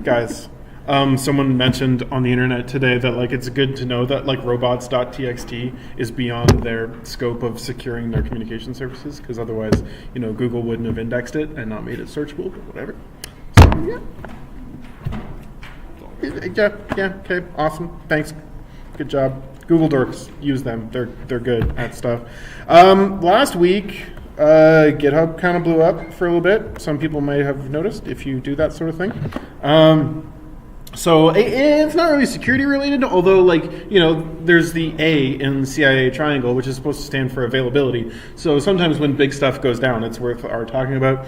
guys. Someone mentioned on the internet today that like it's good to know that like robots.txt is beyond their scope of securing their communication services, because otherwise, Google wouldn't have indexed it and not made it searchable, but whatever. So yeah, okay, awesome, thanks, good job. Google dorks, use them. They're good at stuff. Last week, GitHub kind of blew up for a little bit. Some people may have noticed if you do that sort of thing. So it's not really security related, although there's the A in CIA triangle, which is supposed to stand for availability. So sometimes when big stuff goes down, it's worth our talking about.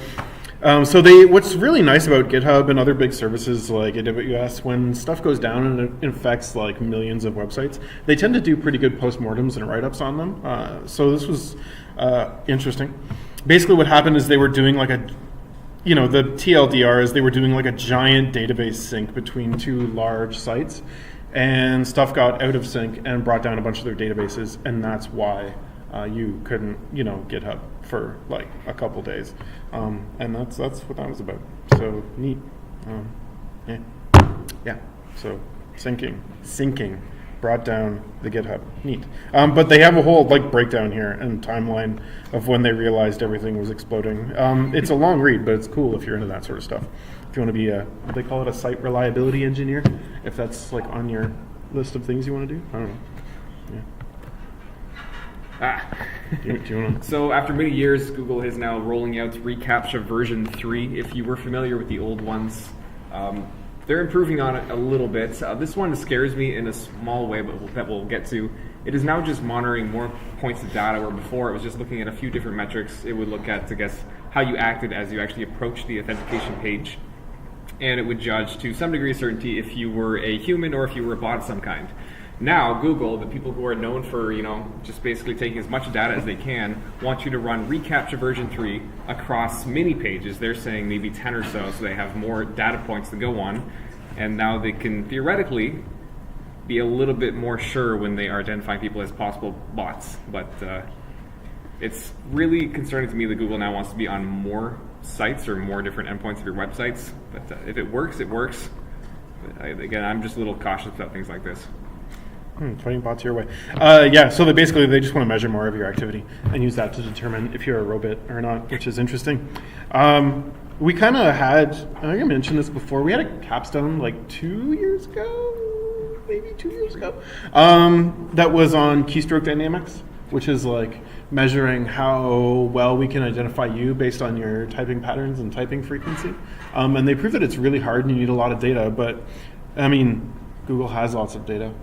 What's really nice about GitHub and other big services like AWS, when stuff goes down and it affects like millions of websites, they tend to do pretty good postmortems and write-ups on them. So this was interesting. Basically what happened is they were doing the TLDR is they were doing like a giant database sync between two large sites, and stuff got out of sync and brought down a bunch of their databases, and that's why you couldn't, GitHub for like a couple days, and that's what that was about. So neat, yeah. So syncing brought down the GitHub. Neat. But they have a whole breakdown here and timeline of when they realized everything was exploding. It's a long read, but it's cool if you're into that sort of stuff. If you want to be what they call it, a site reliability engineer, if that's on your list of things you want to do. I don't know. Do you want to? So after many years, Google is now rolling out reCAPTCHA version 3. If you were familiar with the old ones, they're improving on it a little bit. This one scares me in a small way, but that we'll get to. It is now just monitoring more points of data, where before it was just looking at a few different metrics. It would look at, to guess, how you acted as you actually approached the authentication page. And it would judge to some degree of certainty if you were a human or if you were a bot of some kind. Now, Google, the people who are known for, just basically taking as much data as they can, want you to run reCAPTCHA version 3 across many pages. They're saying maybe 10 or so they have more data points to go on. And now they can theoretically be a little bit more sure when they are identifying people as possible bots. But it's really concerning to me that Google now wants to be on more sites or more different endpoints of your websites. But if it works, it works. But again, I'm just a little cautious about things like this. Putting bots your way. So they just want to measure more of your activity and use that to determine if you're a robot or not, which is interesting. We kind of had, I think I mentioned this before, we had a capstone maybe 2 years ago, that was on keystroke dynamics, which is measuring how well we can identify you based on your typing patterns and typing frequency. And they proved that it's really hard and you need a lot of data, but Google has lots of data.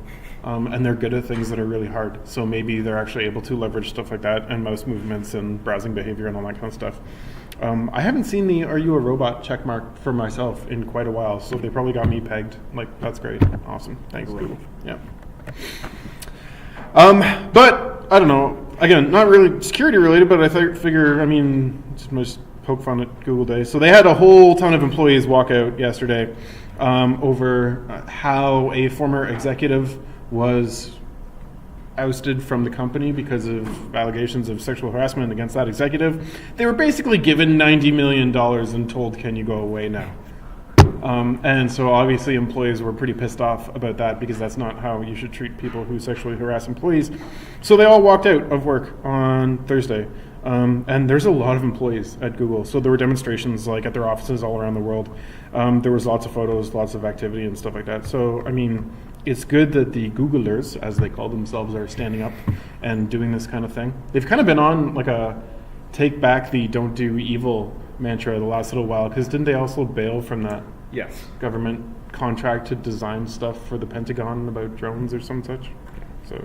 And they're good at things that are really hard. So maybe they're actually able to leverage stuff like that and mouse movements and browsing behavior and all that kind of stuff. I haven't seen the "Are you a robot?" checkmark for myself in quite a while, so they probably got me pegged. That's great. Awesome. Thanks, Google. Yeah. But I don't know. Again, not really security related, but I figure, just poke fun at Google Day. So they had a whole ton of employees walk out yesterday over how a former executive was ousted from the company because of allegations of sexual harassment against that executive. They were basically given $90 million and told, can you go away now? And so obviously employees were pretty pissed off about that, because that's not how you should treat people who sexually harass employees. So they all walked out of work on Thursday. And there's a lot of employees at Google. So there were demonstrations at their offices all around the world. There was lots of photos, lots of activity and stuff like that. So, it's good that the Googlers, as they call themselves, are standing up and doing this kind of thing. They've kind of been on a take back the don't do evil mantra the last little while, because didn't they also bail from that government contract to design stuff for the Pentagon about drones or some such? So,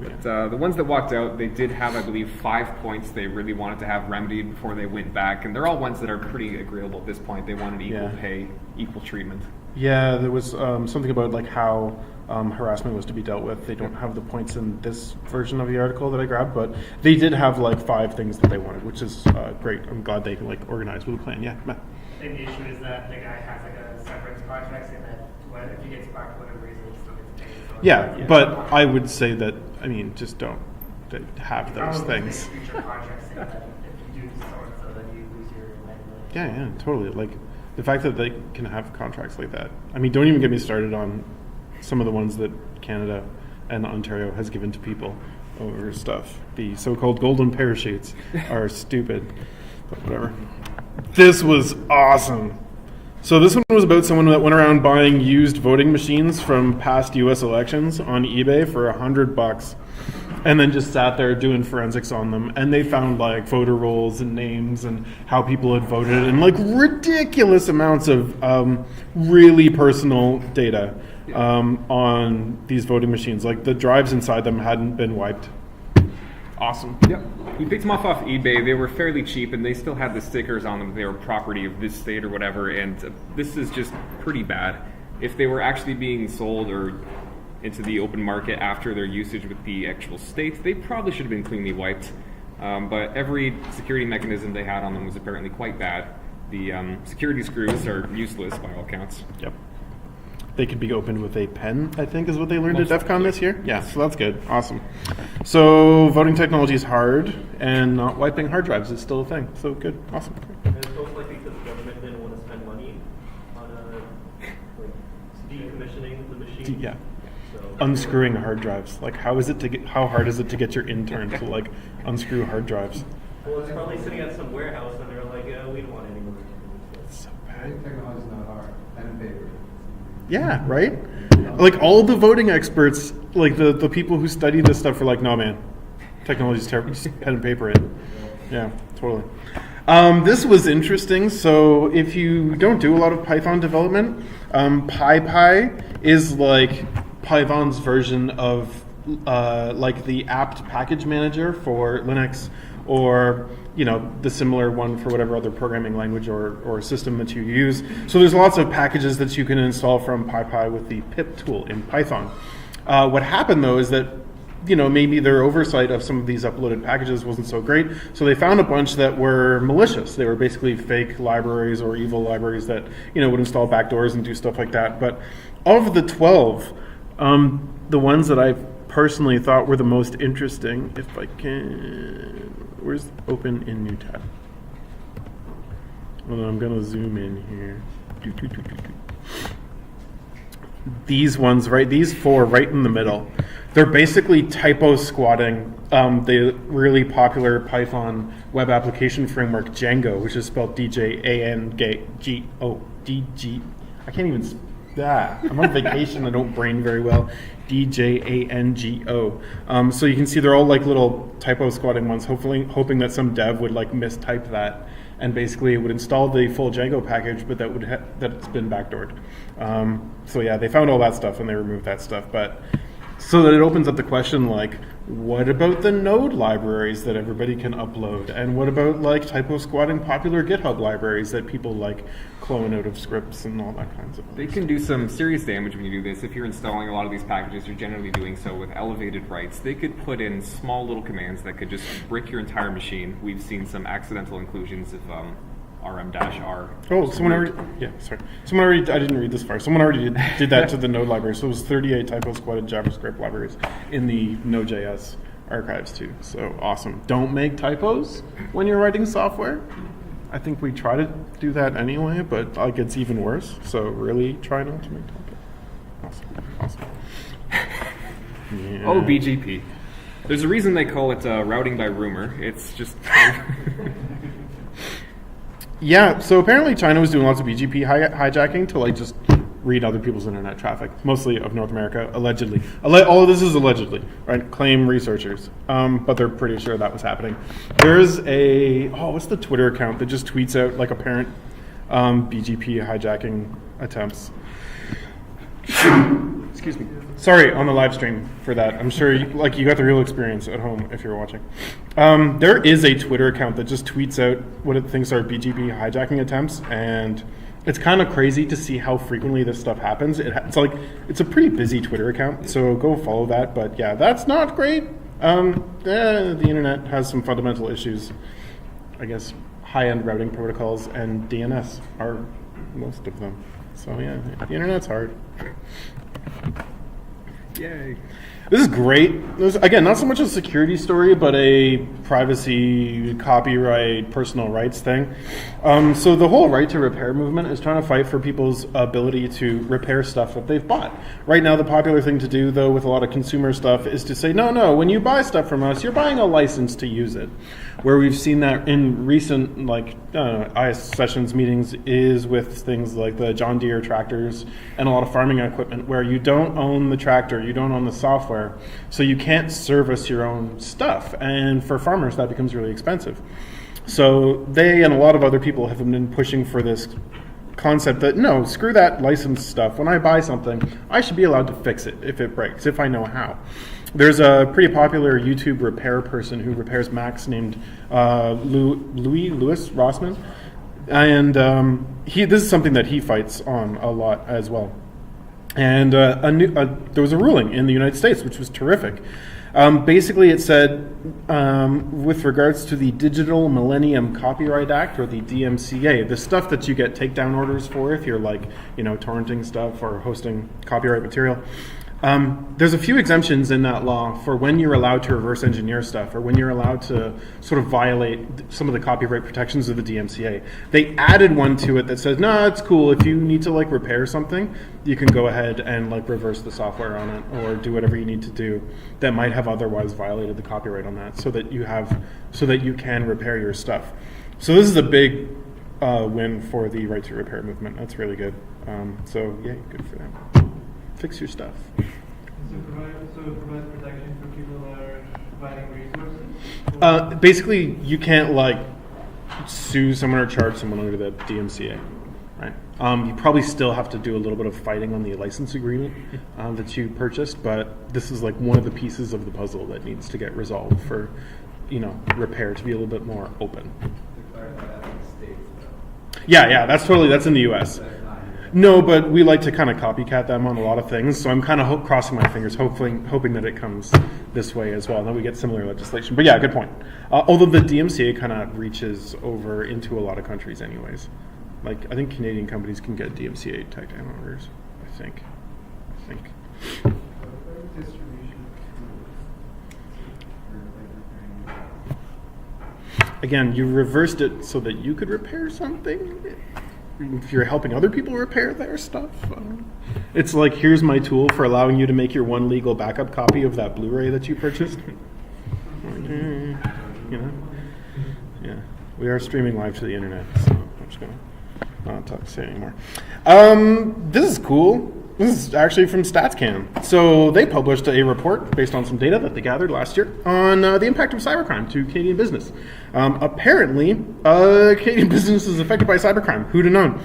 the ones that walked out, they did have, I believe, 5 points they really wanted to have remedied before they went back, and they're all ones that are pretty agreeable at this point. They wanted equal pay, equal treatment. Yeah, there was something about how harassment was to be dealt with. They don't have the points in this version of the article that I grabbed, but they did have 5 things that they wanted, which is great. I'm glad they organized with a plan. Yeah, Matt. I think the issue is that the guy has a severance contract, and that if he gets fired for whatever reason, he still gets paid. So but I would say that, just don't have those things. Future contracts saying that if you do so and so, then you lose your $90 million. Yeah, totally. the fact that they can have contracts like that. I mean, don't even get me started on some of the ones that Canada and Ontario has given to people over stuff. The so-called golden parachutes are stupid, but whatever. This was awesome. So this one was about someone that went around buying used voting machines from past U.S. elections on eBay for $100, and then just sat there doing forensics on them. And they found like voter rolls and names and how people had voted and like ridiculous amounts of really personal data on these voting machines. Like the drives inside them hadn't been wiped. Awesome. Yep. We picked them off eBay. They were fairly cheap, and they still had the stickers on them. They were property of this state or whatever, and this is just pretty bad. If they were actually being sold or into the open market after their usage with the actual state, they probably should have been cleanly wiped. But every security mechanism they had on them was apparently quite bad. The security screws are useless by all counts. Yep. They could be opened with a pen, I think is what they learned at DEF CON this year. Yeah, so that's good. Awesome. So voting technology is hard, and not wiping hard drives is still a thing. So good. Awesome. And it's most likely because the government didn't want to spend money on decommissioning the machine. Yeah. So, Unscrewing hard drives. Like how hard is it to get your intern to like unscrew hard drives? well, it's probably sitting at some warehouse, and they're like, we don't want any more. It's so bad. Voting technology is not hard. Pen and paper. Yeah, right? Like all the voting experts, like the people who study this stuff are like, no man, technology's terrible, just pen and paper it. Yeah, totally. This was interesting. So if you don't do a lot of Python development, PyPy is like Python's version of like the apt package manager for Linux, or the similar one for whatever other programming language or system that you use. So there's lots of packages that you can install from PyPy with the pip tool in Python. What happened though is that maybe their oversight of some of these uploaded packages wasn't so great, so they found a bunch that were malicious. They were basically fake libraries or evil libraries that would install backdoors and do stuff like that. But of the 12, the ones that I personally thought were the most interesting, if I can, where's open in new tab? Well, I'm gonna zoom in here. These ones, right? These 4 right in the middle. They're basically typo squatting the really popular Python web application framework Django, which is spelled D-J-A-N-G-O. D-G. I can't even. I'm on vacation. I don't brain very well. D-J-A-N-G-O. So you can see they're all like little typo squatting ones, hoping that some dev would like mistype that, and basically it would install the full Django package, but that it's been backdoored. So yeah, they found all that stuff and they removed that stuff. But so that it opens up the question like, what about the node libraries that everybody can upload? And what about like typo squatting popular GitHub libraries that people like clone out of scripts and all that kinds of things? They can do some serious damage when you do this. If you're installing a lot of these packages, you're generally doing so with elevated writes. They could put in small little commands that could just brick your entire machine. We've seen some accidental inclusions of rm-r. Oh, someone already. Yeah, sorry. I didn't read this far. Someone already did that to the Node library. So it was 38 typo squatted JavaScript libraries in the Node.js archives too. So awesome. Don't make typos when you're writing software. I think we try to do that anyway, but like it's even worse. So really try not to make typos. Awesome. Yeah. Oh, BGP. There's a reason they call it routing by rumor. It's just. Yeah, so apparently China was doing lots of BGP hijacking to like just read other people's internet traffic, mostly of North America, allegedly. All of this is allegedly, right? Claim researchers, but they're pretty sure that was happening. There's what's the Twitter account that just tweets out like apparent BGP hijacking attempts? Excuse me. Sorry, on the live stream for that. I'm sure you got the real experience at home if you're watching. There is a Twitter account that just tweets out what it thinks are BGP hijacking attempts, and it's kind of crazy to see how frequently this stuff happens. It's a pretty busy Twitter account, so go follow that. But yeah, that's not great. The internet has some fundamental issues. I guess high-end routing protocols and DNS are most of them. So yeah, the internet's hard. Yay. This is great. This, again, not so much a security story, but a privacy, copyright, personal rights thing. So the whole right to repair movement is trying to fight for people's ability to repair stuff that they've bought. Right now, the popular thing to do, though, with a lot of consumer stuff is to say, no, when you buy stuff from us, you're buying a license to use it. Where we've seen that in recent, ISSessions meetings is with things like the John Deere tractors and a lot of farming equipment where you don't own the tractor, you don't own the software, so you can't service your own stuff. And for farmers, that becomes really expensive. So they and a lot of other people have been pushing for this concept that, no, screw that license stuff. When I buy something, I should be allowed to fix it if it breaks, if I know how. There's a pretty popular YouTube repair person who repairs Macs named Louis Rossman. And this is something that he fights on a lot as well. And there was a ruling in the United States, which was terrific. Basically, it said, with regards to the Digital Millennium Copyright Act, or the DMCA, the stuff that you get takedown orders for if you're torrenting stuff or hosting copyright material, there's a few exemptions in that law for when you're allowed to reverse engineer stuff or when you're allowed to sort of violate some of the copyright protections of the DMCA. They added one to it that says, no, it's cool. If you need to repair something, you can go ahead and reverse the software on it or do whatever you need to do that might have otherwise violated the copyright on that so that you can repair your stuff. So this is a big win for the right to repair movement. That's really good. So yeah, good for them. Fix your stuff. So it provides protection for people that are providing resources? Basically, you can't sue someone or charge someone under the DMCA, right? You probably still have to do a little bit of fighting on the license agreement that you purchased, but this is one of the pieces of the puzzle that needs to get resolved for, repair to be a little bit more open. To clarify, that's in the States, though. Yeah, that's in the U.S. That's not here. No, but we like to kind of copycat them on a lot of things, so I'm kind of crossing my fingers, hoping that it comes this way as well, and that we get similar legislation. But yeah, good point. Although the DMCA kind of reaches over into a lot of countries anyways. I think Canadian companies can get DMCA takedown orders, I think. Distribution. Again, you reversed it so that you could repair something. If you're helping other people repair their stuff, it's here's my tool for allowing you to make your one legal backup copy of that Blu-ray that you purchased. Yeah, we are streaming live to the internet, so I'm just gonna not say anymore. This is cool. This is actually from StatsCan. So they published a report based on some data that they gathered last year on the impact of cybercrime to Canadian business. Apparently, Canadian business is affected by cybercrime. Who'd have known?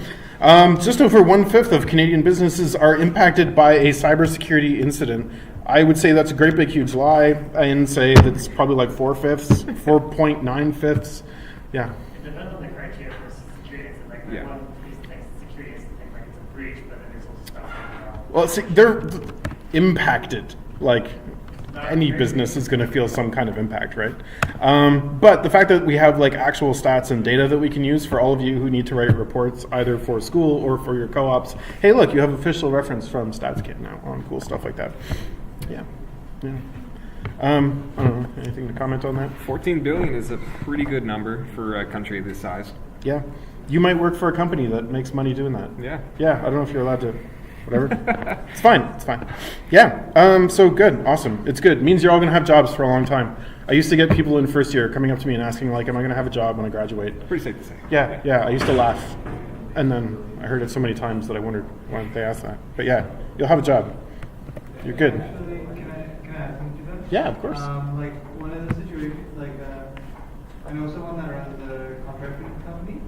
Just over 1/5 of Canadian businesses are impacted by a cybersecurity incident. I would say that's a great big huge lie and say that's probably 4/5, 4.9/5. Yeah. It depends on the criteria for security. Yeah. One piece of security is something it's a breach, but then there's also stuff Well, see, they're impacted. Any business is going to feel some kind of impact, right? But the fact that we have actual stats and data that we can use for all of you who need to write reports either for school or for your co-ops. Hey, look, you have official reference from StatsCan now on cool stuff like that. Yeah. I don't know. Anything to comment on that? 14 billion is a pretty good number for a country this size. Yeah. You might work for a company that makes money doing that. Yeah. Yeah, I don't know if you're allowed to. Whatever. It's fine. Yeah. So good. Awesome. It's good. It means you're all going to have jobs for a long time. I used to get people in first year coming up to me and asking, am I going to have a job when I graduate? Pretty safe to say. Yeah. I used to laugh. And then I heard it so many times that I wondered why they asked that. But yeah, you'll have a job. You're good. Actually, can I add something to that? Yeah, of course. One of the situations, I know someone that runs a contracting company,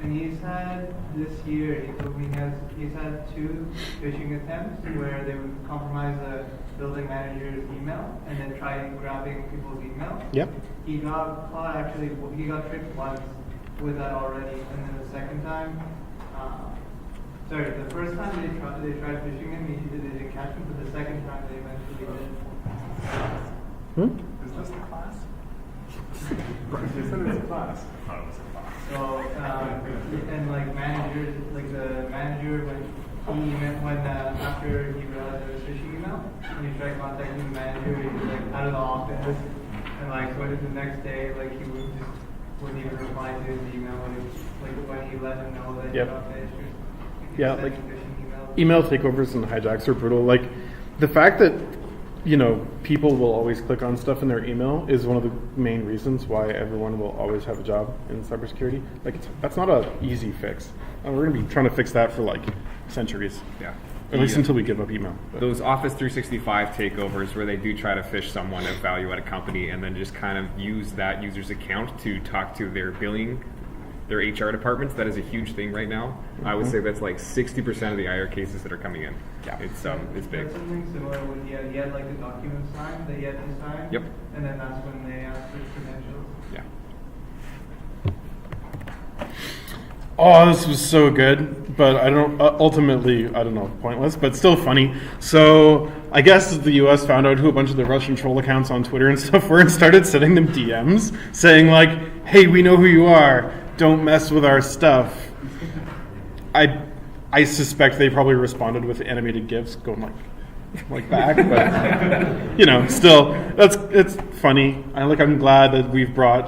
and he's had this year, he told me he's had 2 phishing attempts where they would compromise the building manager's email and then try grabbing people's email. Yep. He got caught he got tricked once with that already, and then the second time, the first time they tried phishing him, they didn't catch him, but the second time they eventually did. Is this the class? You said it's a class. So, and managers, the manager, when after he realized it was phishing email, when he tried contacting the manager, he was like out of the office, and like so the next day, like he wouldn't even reply to his email, when he let him know that he got phished. Yeah, like email takeovers and hijacks are brutal. Like the fact that people will always click on stuff in their email is one of the main reasons why everyone will always have a job in cybersecurity. Like that's not an easy fix. We're going to be trying to fix that for like centuries. Yeah. At least until we give up email. But those Office 365 takeovers where they do try to phish someone of value at a company and then just kind of use that user's account to talk to their billing, their HR departments, that is a huge thing right now. I would say that's like 60% of the IR cases that are coming in. Yeah. It's big. That's something similar when he had like the document signed that he had to sign. Yep. And then that's when they asked for his credentials. Yeah. oh, this was so good, but ultimately, I don't know, pointless, but still funny. So I guess the US found out who a bunch of the Russian troll accounts on Twitter and stuff were and started sending them DMs saying like, hey, we know who you are. Don't mess with our stuff. I suspect they probably responded with animated GIFs going like back, but still, it's funny. I'm glad that we've brought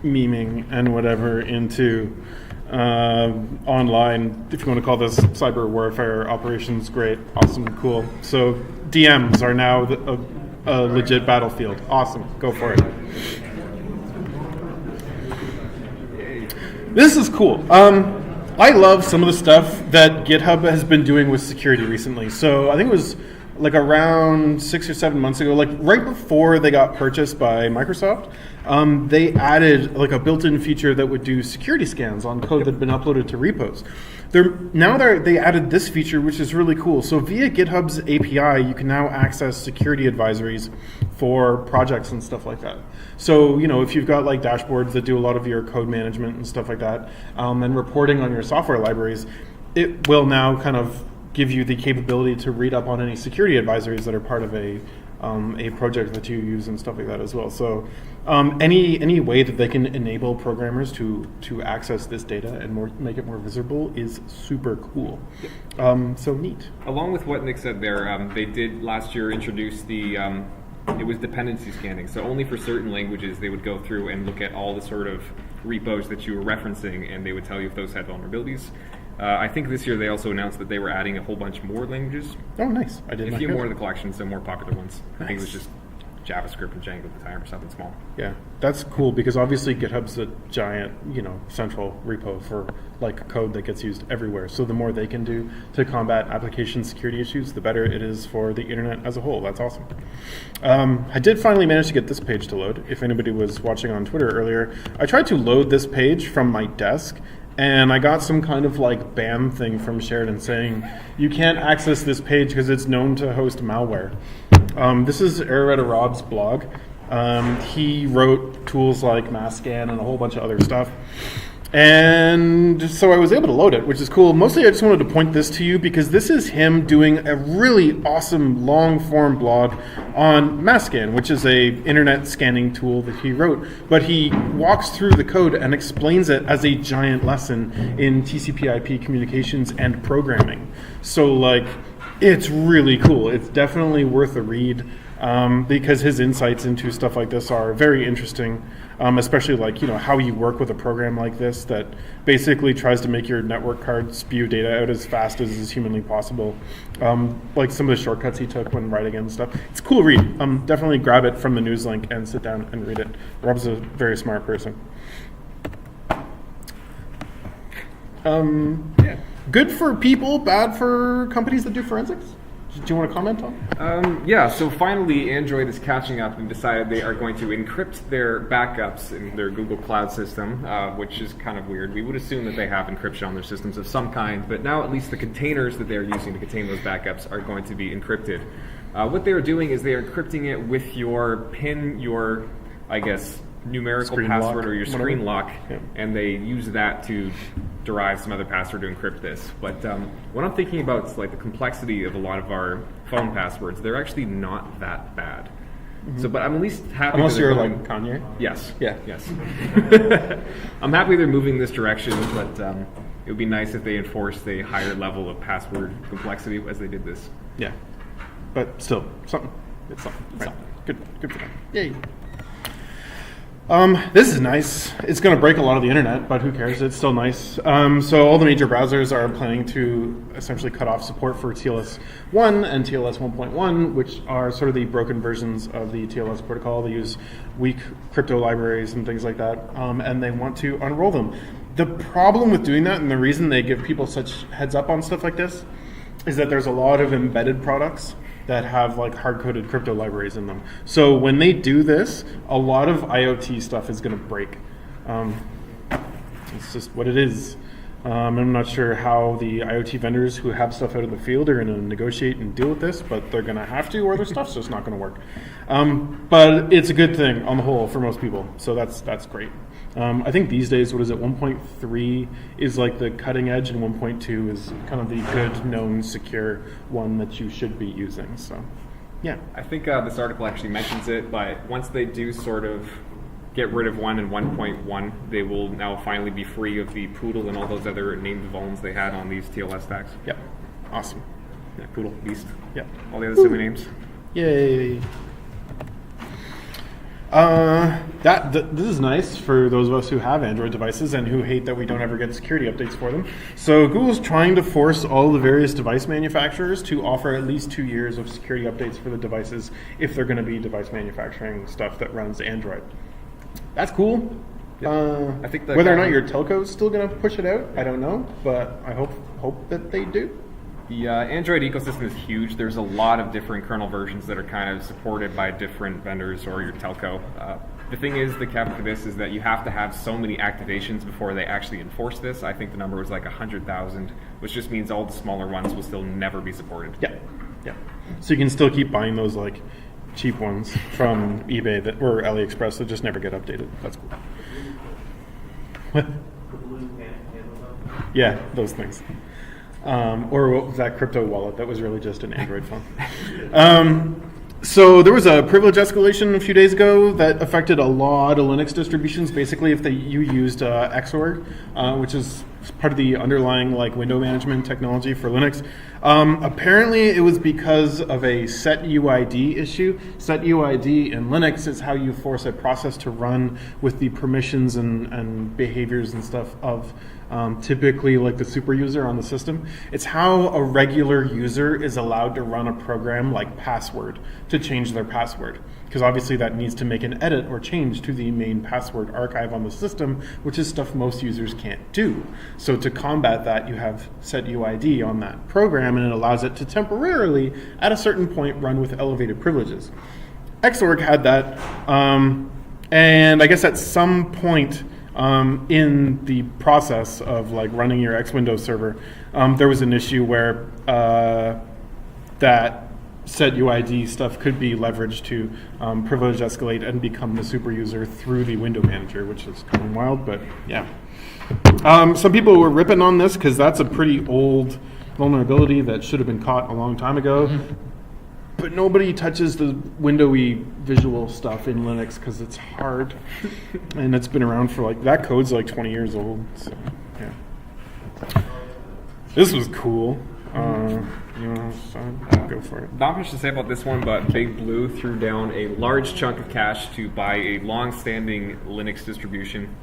memeing and whatever into online, if you want to call this cyber warfare operations. Great, awesome, cool. So DMs are now a legit battlefield. Awesome, go for it. This is cool. I love some of the stuff that GitHub has been doing with security recently. So I think it was like around 6 or 7 months ago, like right before they got purchased by Microsoft, they added like a built-in feature that would do security scans on code that had been uploaded to repos. They added this feature, which is really cool. So via GitHub's API, you can now access security advisories for projects and stuff like that. So, if you've got like dashboards that do a lot of your code management and stuff like that, and reporting on your software libraries, it will now kind of give you the capability to read up on any security advisories that are part of a project that you use and stuff like that as well. So any way that they can enable programmers to access this data and make it more visible is super cool. So neat. Along with what Nick said there, they did last year introduce it was dependency scanning. So only for certain languages they would go through and look at all the sort of repos that you were referencing, and they would tell you if those had vulnerabilities. I think this year they also announced that they were adding a whole bunch more languages. Oh, nice. I didn't know. A few more to the collection, some more popular ones. Nice. I think it was just JavaScript and Django at the time or something small. Yeah, that's cool because obviously GitHub's a giant, central repo for like code that gets used everywhere. So the more they can do to combat application security issues, the better it is for the internet as a whole. That's awesome. I did finally manage to get this page to load. If anybody was watching on Twitter earlier, I tried to load this page from my desk, and I got some kind of like ban thing from Sheridan saying you can't access this page because it's known to host malware. This is Airetta Rob's blog. He wrote tools like Masscan and a whole bunch of other stuff. And so I was able to load it, which is cool. Mostly I just wanted to point this to you because this is him doing a really awesome long-form blog on Masscan, which is a internet scanning tool that he wrote. But he walks through the code and explains it as a giant lesson in TCP/IP communications and programming. So it's really cool. It's definitely worth a read because his insights into stuff like this are very interesting. Especially how you work with a program like this that basically tries to make your network card spew data out as fast as is humanly possible. Like some of the shortcuts he took when writing and stuff. It's a cool read. Definitely grab it from the news link and sit down and read it. Rob's a very smart person. Yeah. Good for people, bad for companies that do forensics? Do you want to comment on? Yeah, so finally Android is catching up and decided they are going to encrypt their backups in their Google Cloud system, which is kind of weird. We would assume that they have encryption on their systems of some kind, but now at least the containers that they're using to contain those backups are going to be encrypted. What they are doing is they are encrypting it with your PIN, your, numerical Screen password lock, or your whatever. screen lock, Yeah. and they use that to derive some other password to encrypt this. But what I'm thinking about is the complexity of a lot of our phone passwords. They're actually not that bad. Mm-hmm. So, but I'm at least happy. Unless that they're you're going, Kanye. Yes. Yeah. Yes. I'm happy they're moving this direction, but it would be nice if they enforced a higher level of password complexity as they did this. Yeah, but still, something. It's something. It's Right. something. Good for them. Yay. This is nice. It's going to break a lot of the internet, but who cares? It's still nice. So all the major browsers are planning to essentially cut off support for TLS 1 and TLS 1.1, which are sort of the broken versions of the TLS protocol. They use weak crypto libraries and things like that, and they want to unroll them. The problem with doing that, and the reason they give people such heads up on stuff like this, is that there's a lot of embedded products that have like hard-coded crypto libraries in them. So when they do this, a lot of IoT stuff is going to break. It's just what it is. I'm not sure how the IoT vendors who have stuff out in the field are going to negotiate and deal with this, but they're going to have to, or their stuff's just not going to work. But it's a good thing on the whole for most people, so that's great. I think these days, 1.3 is like the cutting edge, and 1.2 is kind of the good, known, secure one that you should be using. So, yeah. I think this article actually mentions it, but once they do sort of get rid of 1 and 1.1, they will now finally be free of the Poodle and all those other named vulns they had on these TLS stacks. Yep. Awesome. Yeah, Poodle, Beast, Yep. all the other silly names. Yay. This is nice for those of us who have Android devices and who hate that we don't ever get security updates for them. So Google's trying to force all the various device manufacturers to offer at least 2 years of security updates for the devices if they're going to be device manufacturing stuff that runs Android. That's cool. I think whether or not your telco is still going to push it out, I don't know, but I hope that they do. The Android ecosystem is huge. There's a lot of different kernel versions that are kind of supported by different vendors or your telco. The thing is, the cap for this is that you have to have so many activations before they actually enforce this. I think the number was like 100,000, which just means all the smaller ones will still never be supported. Yeah. So you can still keep buying those like cheap ones from eBay or AliExpress that just never get updated. That's cool. What? Yeah, those things. Or what was that crypto wallet that was really just an Android phone? So there was a privilege escalation a few days ago that affected a lot of Linux distributions. Basically, if you used Xorg, which is part of the underlying like window management technology for Linux, apparently it was because of a setUID issue. SetUID in Linux is how you force a process to run with the permissions and behaviors and stuff of typically like the super user on the system. It's how a regular user is allowed to run a program like password to change their password. Because obviously that needs to make an edit or change to the main password archive on the system, which is stuff most users can't do. So to combat that, you have setUID on that program, and it allows it to temporarily, at a certain point, run with elevated privileges. Xorg had that, and I guess at some point in the process of like running your X Windows server, there was an issue where that setUID stuff could be leveraged to privilege escalate and become the super user through the window manager, which is kind of wild, but yeah. Some people were ripping on this because that's a pretty old vulnerability that should have been caught a long time ago. Mm-hmm. But nobody touches the windowy visual stuff in Linux because it's hard. And it's been around for like, that code's like 20 years old. So, yeah. This was cool. Go for it. Not much to say about this one, but Big Blue threw down a large chunk of cash to buy a long-standing Linux distribution.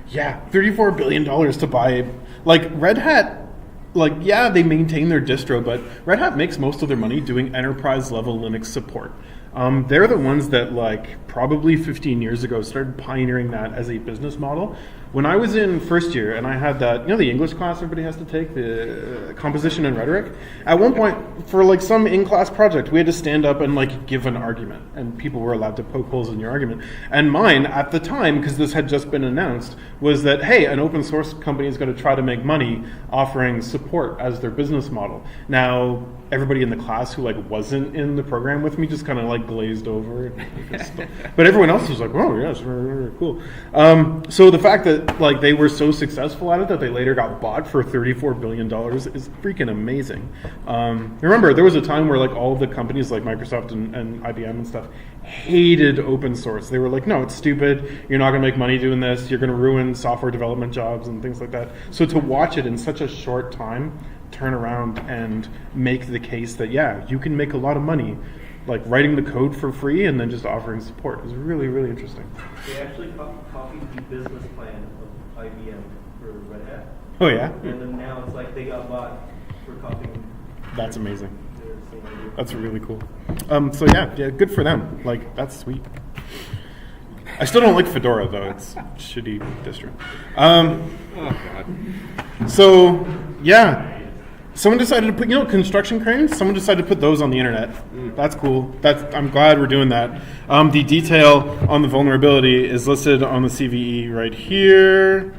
Yeah, $34 billion to buy, like Red Hat. Like, yeah, they maintain their distro, but Red Hat makes most of their money doing enterprise-level Linux support. They're the ones that, like, probably 15 years ago started pioneering that as a business model. When I was in first year and I had that, the English class everybody has to take, the composition and rhetoric, at one point, for like some in-class project, we had to stand up and like give an argument, and people were allowed to poke holes in your argument. And mine, at the time, because this had just been announced, was that, hey, an open source company is going to try to make money offering support as their business model. Now, everybody in the class who like wasn't in the program with me just kind of like glazed over. But everyone else was like, oh, yes, very, very cool. So the fact that that like they were so successful at it that they later got bought for $34 billion is freaking amazing. Remember, there was a time where like all of the companies like Microsoft and IBM and stuff hated open source. They were like, no, it's stupid. You're not going to make money doing this. You're going to ruin software development jobs and things like that. So to watch it in such a short time turn around and make the case that, yeah, you can make a lot of money like writing the code for free and then just offering support is really, really interesting. They actually copied the business plan of IBM for Red Hat. Oh, yeah? And then now it's like they got bought for copying. That's amazing. Their same idea. That's really cool. So yeah, good for them. Like, that's sweet. I still don't like Fedora, though. It's a shitty distro. Oh, God. So, yeah. Someone decided to put, construction cranes? Someone decided to put those on the internet. That's cool. I'm glad we're doing that. The detail on the vulnerability is listed on the CVE right here.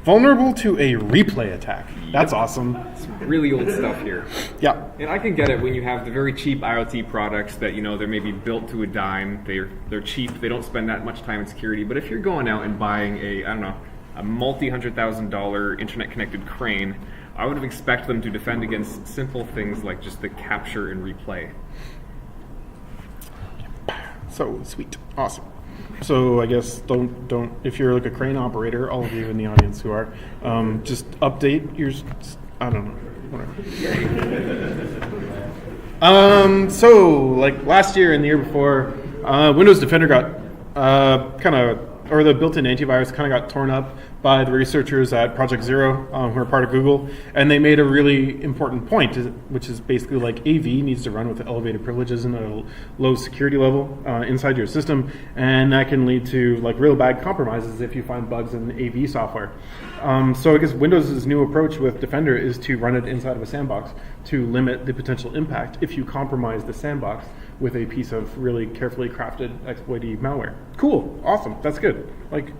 Vulnerable to a replay attack. That's awesome. Really old stuff here. Yeah. And I can get it when you have the very cheap IoT products that, they're maybe built to a dime. They're cheap. They don't spend that much time in security. But if you're going out and buying a multi-$100,000 internet-connected crane, I would have expected them to defend against simple things like just the capture and replay. So sweet. Awesome. So I guess don't if you're like a crane operator, all of you in the audience who are, just update your, I don't know, whatever. So like last year and the year before, Windows Defender got or the built-in antivirus kind of got torn up by the researchers at Project Zero, who are part of Google, and they made a really important point, which is basically like AV needs to run with elevated privileges and a low security level inside your system, and that can lead to like real bad compromises if you find bugs in AV software. So I guess Windows' new approach with Defender is to run it inside of a sandbox to limit the potential impact if you compromise the sandbox with a piece of really carefully crafted exploity malware. Cool, awesome, that's good. Like,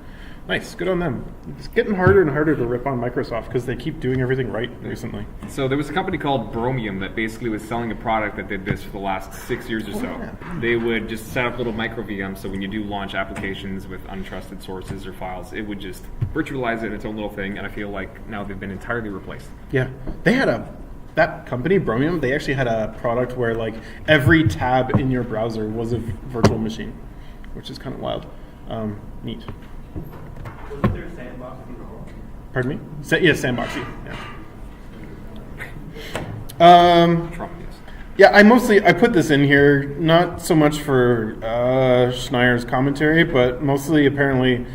nice, good on them. It's getting harder and harder to rip on Microsoft because they keep doing everything right recently. So there was a company called Bromium that basically was selling a product that did this for the last 6 years or so. yeah. They would just set up little micro VMs, so when you do launch applications with untrusted sources or files, it would just virtualize it in its own little thing, and I feel like now they've been entirely replaced. Yeah, they had that company, Bromium, they actually had a product where like every tab in your browser was a virtual machine, which is kind of wild. Neat. Wasn't there sandbox before? Pardon me? Yes, Sandboxy. Yeah. Trump, yes. Yeah, I put this in here not so much for Schneier's commentary, but mostly apparently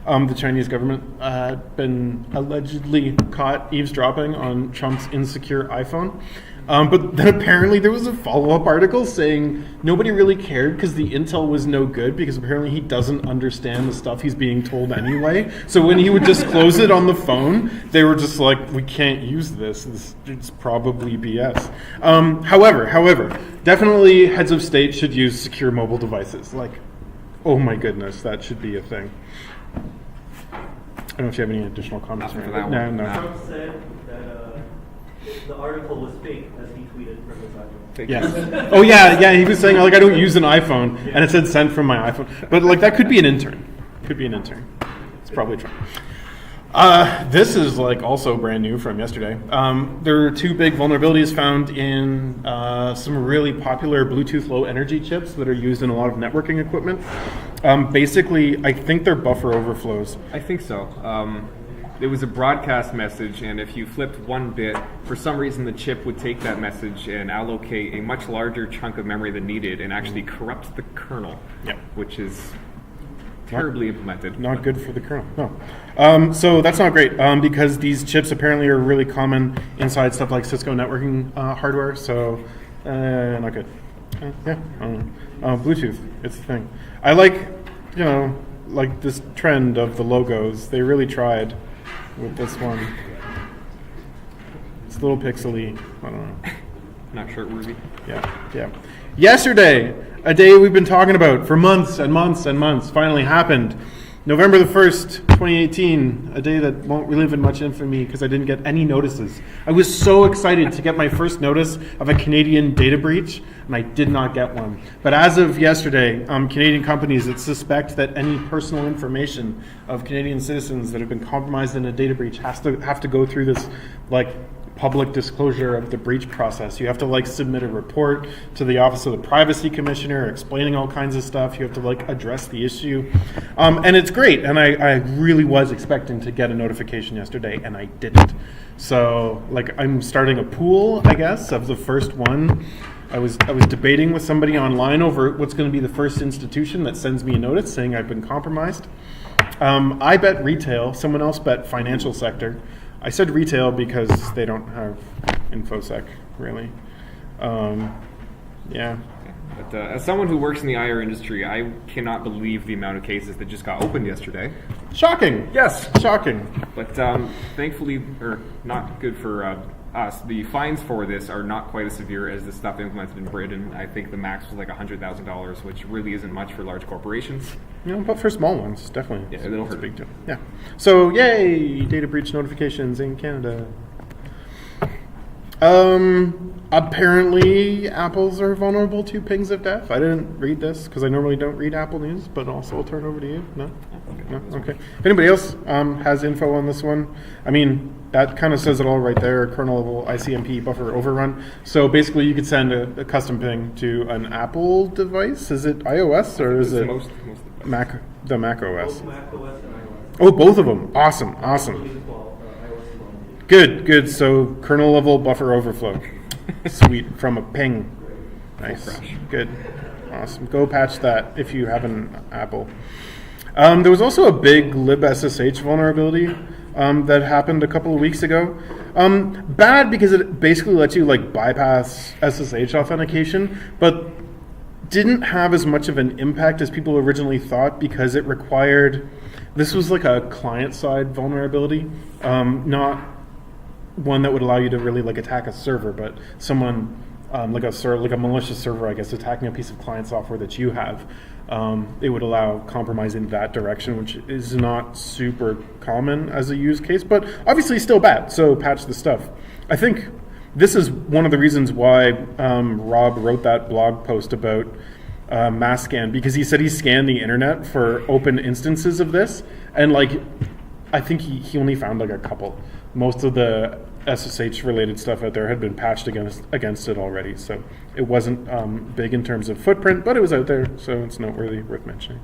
the Chinese government had been allegedly caught eavesdropping on Trump's insecure iPhone. But then apparently there was a follow-up article saying nobody really cared because the intel was no good because apparently he doesn't understand the stuff he's being told anyway. So when he would disclose it on the phone, they were just like, we can't use this. It's probably BS. However, definitely heads of state should use secure mobile devices. Like, oh my goodness, that should be a thing. I don't know if you have any additional comments. Nothing for that one. No. Trump said that the article was fake as he tweeted from his iPhone. Yes. Oh yeah. He was saying like I don't use an iPhone, and it said sent from my iPhone. But like that could be an intern. It's probably Trump. This is like also brand new from yesterday. There are two big vulnerabilities found in some really popular Bluetooth low energy chips that are used in a lot of networking equipment. Basically, I think they're buffer overflows. I think so. It was a broadcast message, and if you flipped one bit, for some reason the chip would take that message and allocate a much larger chunk of memory than needed and actually corrupt the kernel, which is terribly implemented. Not good for the kernel, no. So that's not great because these chips apparently are really common inside stuff like Cisco networking hardware, so not good. Bluetooth, it's the thing. I like, like this trend of the logos. They really tried with this one. It's a little pixely. I don't know. Not shirt worthy. Yeah. Yesterday, a day we've been talking about for months and months and months, finally happened. November the 1st, 2018, a day that won't live in much infamy because I didn't get any notices. I was so excited to get my first notice of a Canadian data breach, and I did not get one. But as of yesterday, Canadian companies that suspect that any personal information of Canadian citizens that have been compromised in a data breach have to go through this like public disclosure of the breach process. You have to like submit a report to the Office of the Privacy Commissioner explaining all kinds of stuff. You have to like address the issue. And it's great. And I really was expecting to get a notification yesterday and I didn't. So like I'm starting a pool, I guess, of the first one. I was debating with somebody online over what's going to be the first institution that sends me a notice saying I've been compromised. I bet retail, someone else bet financial sector. I said retail because they don't have Infosec, really. Yeah. But as someone who works in the IR industry, I cannot believe the amount of cases that just got opened yesterday. Shocking. Yes. Shocking. But thankfully, or not good for us, the fines for this are not quite as severe as the stuff implemented in Britain. I think the max was like $100,000, which really isn't much for large corporations. But for small ones, definitely. Yeah, it'll It's a hurt. big deal. Yeah. So, yay! Data breach notifications in Canada. Apparently, apples are vulnerable to pings of death. I didn't read this because I normally don't read Apple news, but also I'll turn it over to you. No? No? Okay. If anybody else has info on this one, I mean, that kind of says it all right there, kernel level ICMP buffer overrun. So basically you could send a custom ping to an Apple device. Is it iOS or is it Most Mac? The Mac OS. Both Mac OS and iOS. Oh, both of them. Awesome. Including iOS 12. Good. So kernel level buffer overflow. Sweet. From a ping. Nice. Good. Awesome. Go patch that if you have an Apple. There was also a big libSSH vulnerability that happened a couple of weeks ago. Bad because it basically lets you like bypass SSH authentication, but didn't have as much of an impact as people originally thought because it required, this was like a client-side vulnerability, not one that would allow you to really like attack a server, but someone like a malicious server, I guess, attacking a piece of client software that you have. It would allow compromise in that direction, which is not super common as a use case, but obviously still bad. So patch the stuff. I think this is one of the reasons why Rob wrote that blog post about mass scan, because he said he scanned the internet for open instances of this, and like I think he only found like a couple. Most of the SSH related stuff out there had been patched against it already, so it wasn't big in terms of footprint, but it was out there, so it's noteworthy, worth mentioning.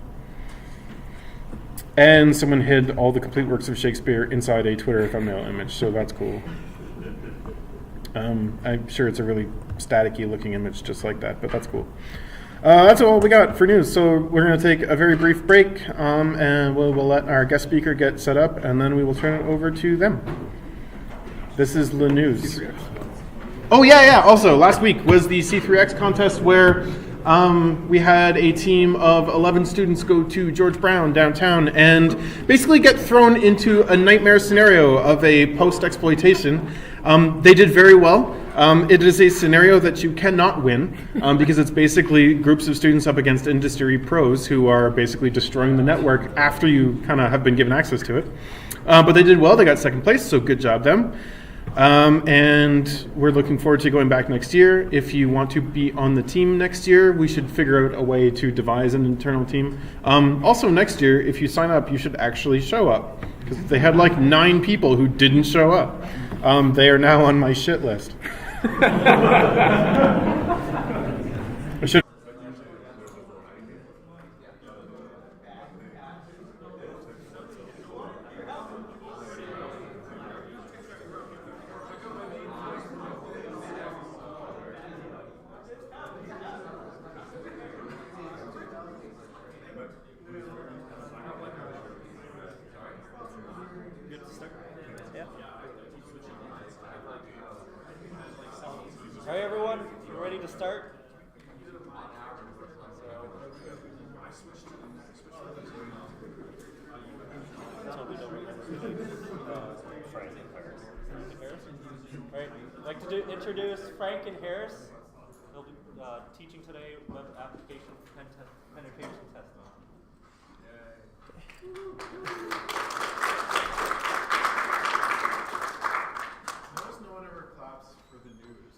And someone hid all the complete works of Shakespeare inside a Twitter thumbnail image, so that's cool. I'm sure it's a really staticky looking image just like that, but that's cool. That's all we got for news. So we're going to take a very brief break, and we'll let our guest speaker get set up, and then we will turn it over to them. This is the news. Oh, yeah. Also, last week was the C3X contest where we had a team of 11 students go to George Brown downtown and basically get thrown into a nightmare scenario of a post-exploitation. They did very well. It is a scenario that you cannot win because it's basically groups of students up against industry pros who are basically destroying the network after you kind of have been given access to it. But they did well. They got second place, so good job them. And we're looking forward to going back next year. If you want to be on the team next year, we should figure out a way to devise an internal team. Also next year, if you sign up, you should actually show up, because they had like 9 people who didn't show up. They are now on my shit list. I should. All right, everyone, you ready to start? All right, I'd like to introduce Frank and Harris. They'll be teaching today web application penetration testing. the news.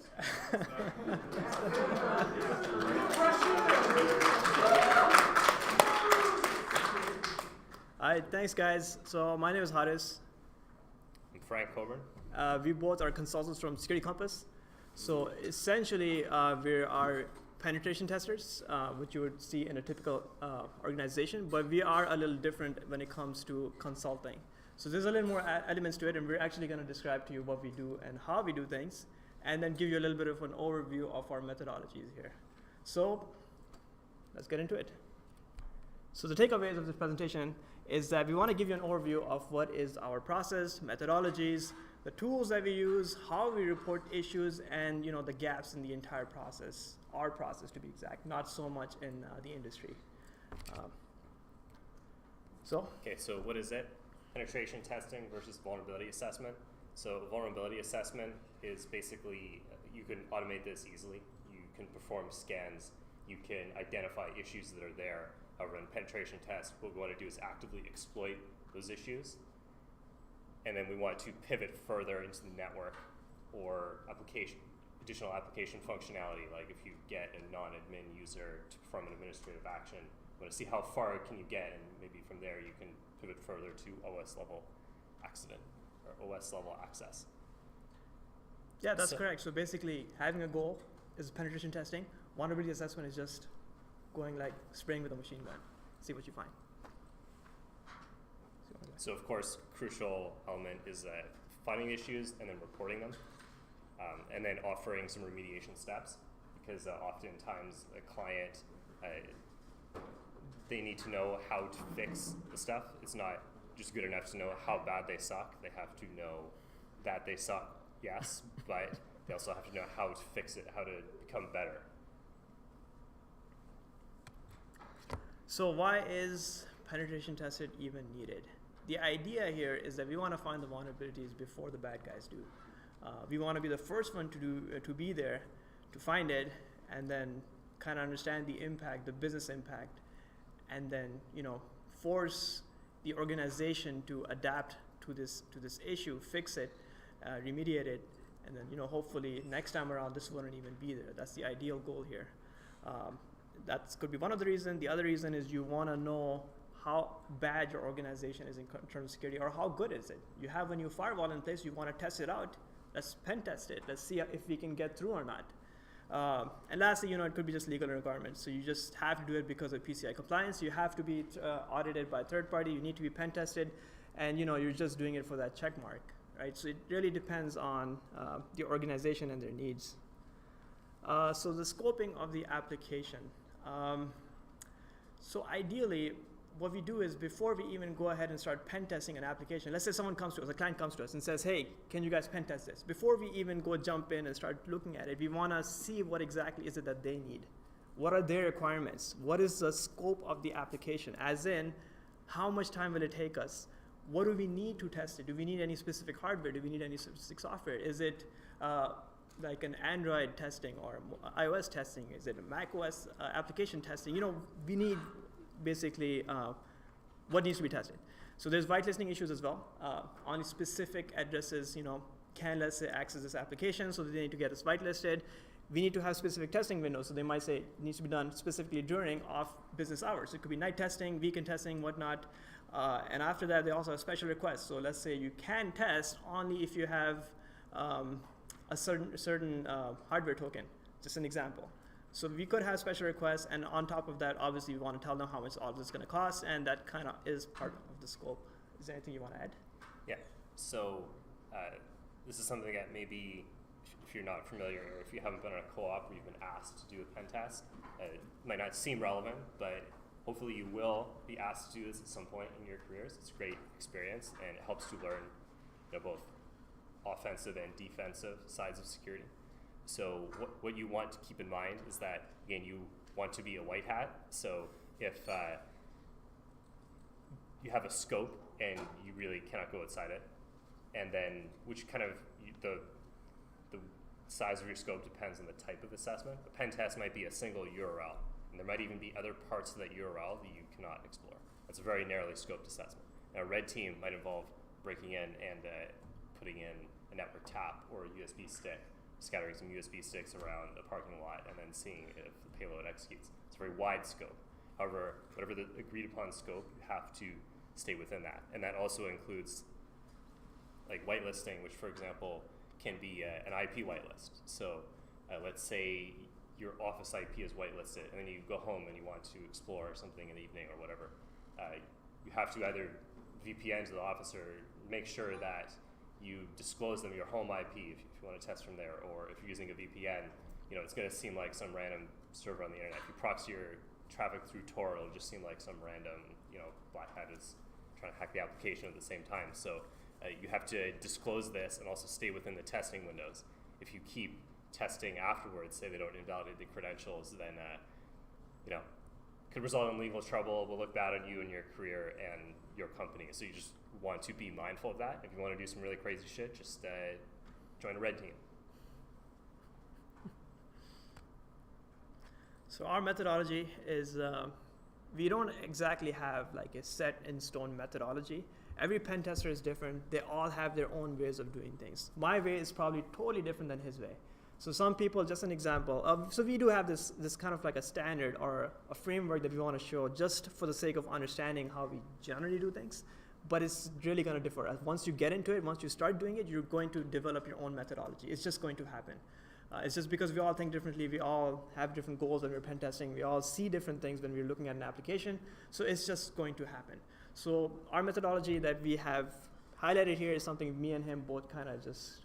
All right, thanks guys. So my name is Haris. I'm Frank Coburn. We both are consultants from Security Compass. So essentially, we are penetration testers, which you would see in a typical organization, but we are a little different when it comes to consulting. So there's a little more elements to it, and we're actually going to describe to you what we do and how we do things, and then give you a little bit of an overview of our methodologies here. So let's get into it. So the takeaways of this presentation is that we want to give you an overview of what is our process, methodologies, the tools that we use, how we report issues, and the gaps in the entire process, our process to be exact, not so much in the industry. Okay, so what is it? Penetration testing versus vulnerability assessment. So vulnerability assessment is basically, you can automate this easily. You can perform scans. You can identify issues that are there. However, in penetration test, what we want to do is actively exploit those issues. And then we want to pivot further into the network or additional application functionality. Like if you get a non-admin user to perform an administrative action, you want to see how far can you get, and maybe from there you can pivot further to OS level accident or OS level access. Yeah, that's correct. So basically, having a goal is penetration testing. Vulnerability assessment is just going like spraying with a machine gun, see what you find. So of course, crucial element is finding issues and then reporting them, and then offering some remediation steps, because oftentimes a client, they need to know how to fix the stuff. It's not just good enough to know how bad they suck. They have to know that they suck, yes, but they also have to know how to fix it, how to become better. So why is penetration tested even needed? The idea here is that we want to find the vulnerabilities before the bad guys do. We want to be the first one to be there, to find it, and then kind of understand the impact, the business impact, and then force the organization to adapt to this issue, fix it, remediate it, and then hopefully next time around this wouldn't even be there. That's the ideal goal here. That could be one of the reasons. The other reason is you want to know how bad your organization is in terms of security, or how good is it. You have a new firewall in place, you want to test it out. Let's pen test it. Let's see if we can get through or not. And lastly, it could be just legal requirements. So you just have to do it because of PCI compliance. You have to be audited by a third party. You need to be pen tested, and you're just doing it for that check mark, right? So it really depends on the organization and their needs. So the scoping of the application. So ideally, what we do is before we even go ahead and start pen testing an application, let's say someone comes to us, a client comes to us and says, hey, can you guys pen test this? Before we even go jump in and start looking at it, we want to see what exactly is it that they need. What are their requirements? What is the scope of the application? As in, how much time will it take us? What do we need to test it? Do we need any specific hardware? Do we need any specific software? Is it like an Android testing or iOS testing? Is it a macOS application testing? We need basically what needs to be tested. So there's whitelisting issues as well. Only specific addresses, can, let's say, access this application, so they need to get us whitelisted. We need to have specific testing windows, so they might say it needs to be done specifically during off business hours. It could be night testing, weekend testing, whatnot. And after that, they also have special requests. So let's say you can test only if you have a certain hardware token, just an example. So we could have special requests, and on top of that, obviously, we want to tell them how much all this is going to cost, and that kind of is part of the scope. Is there anything you want to add? Yeah. So this is something that maybe, if you're not familiar, or if you haven't been on a co-op where you've been asked to do a pen test, it might not seem relevant, but hopefully you will be asked to do this at some point in your careers. It's a great experience, and it helps to learn both offensive and defensive sides of security. So what you want to keep in mind is that, again, you want to be a white hat. So if you have a scope and you really cannot go outside it, and then which kind of the size of your scope depends on the type of assessment. A pen test might be a single URL, and there might even be other parts of that URL that you cannot explore. That's a very narrowly scoped assessment. Now, a red team might involve breaking in and putting in a network tap or a USB stick scattering some USB sticks around a parking lot and then seeing if the payload executes. It's a very wide scope. However, whatever the agreed upon scope, you have to stay within that. And that also includes like whitelisting, which for example can be an IP whitelist. So let's say your office IP is whitelisted, and then you go home and you want to explore something in the evening or whatever. You have to either VPN to the office or make sure that you disclose them your home IP if you want to test from there, or if you're using a VPN, it's going to seem like some random server on the internet. If you proxy your traffic through Tor, it'll just seem like some random, black hat is trying to hack the application at the same time. So you have to disclose this and also stay within the testing windows. If you keep testing afterwards, say they don't invalidate the credentials, then could result in legal trouble, will look bad on you and your career and your company. So you just want to be mindful of that. If you want to do some really crazy shit, just join a red team. So our methodology is, we don't exactly have like a set in stone methodology. Every pen tester is different. They all have their own ways of doing things. My way is probably totally different than his way. So some people, just an example, so we do have this kind of like a standard or a framework that we want to show just for the sake of understanding how we generally do things, but it's really going to differ. Once you get into it, once you start doing it, you're going to develop your own methodology. It's just going to happen. It's just because we all think differently, we all have different goals when we're pen testing, we all see different things when we're looking at an application, so it's just going to happen. So our methodology that we have highlighted here is something me and him both kind of just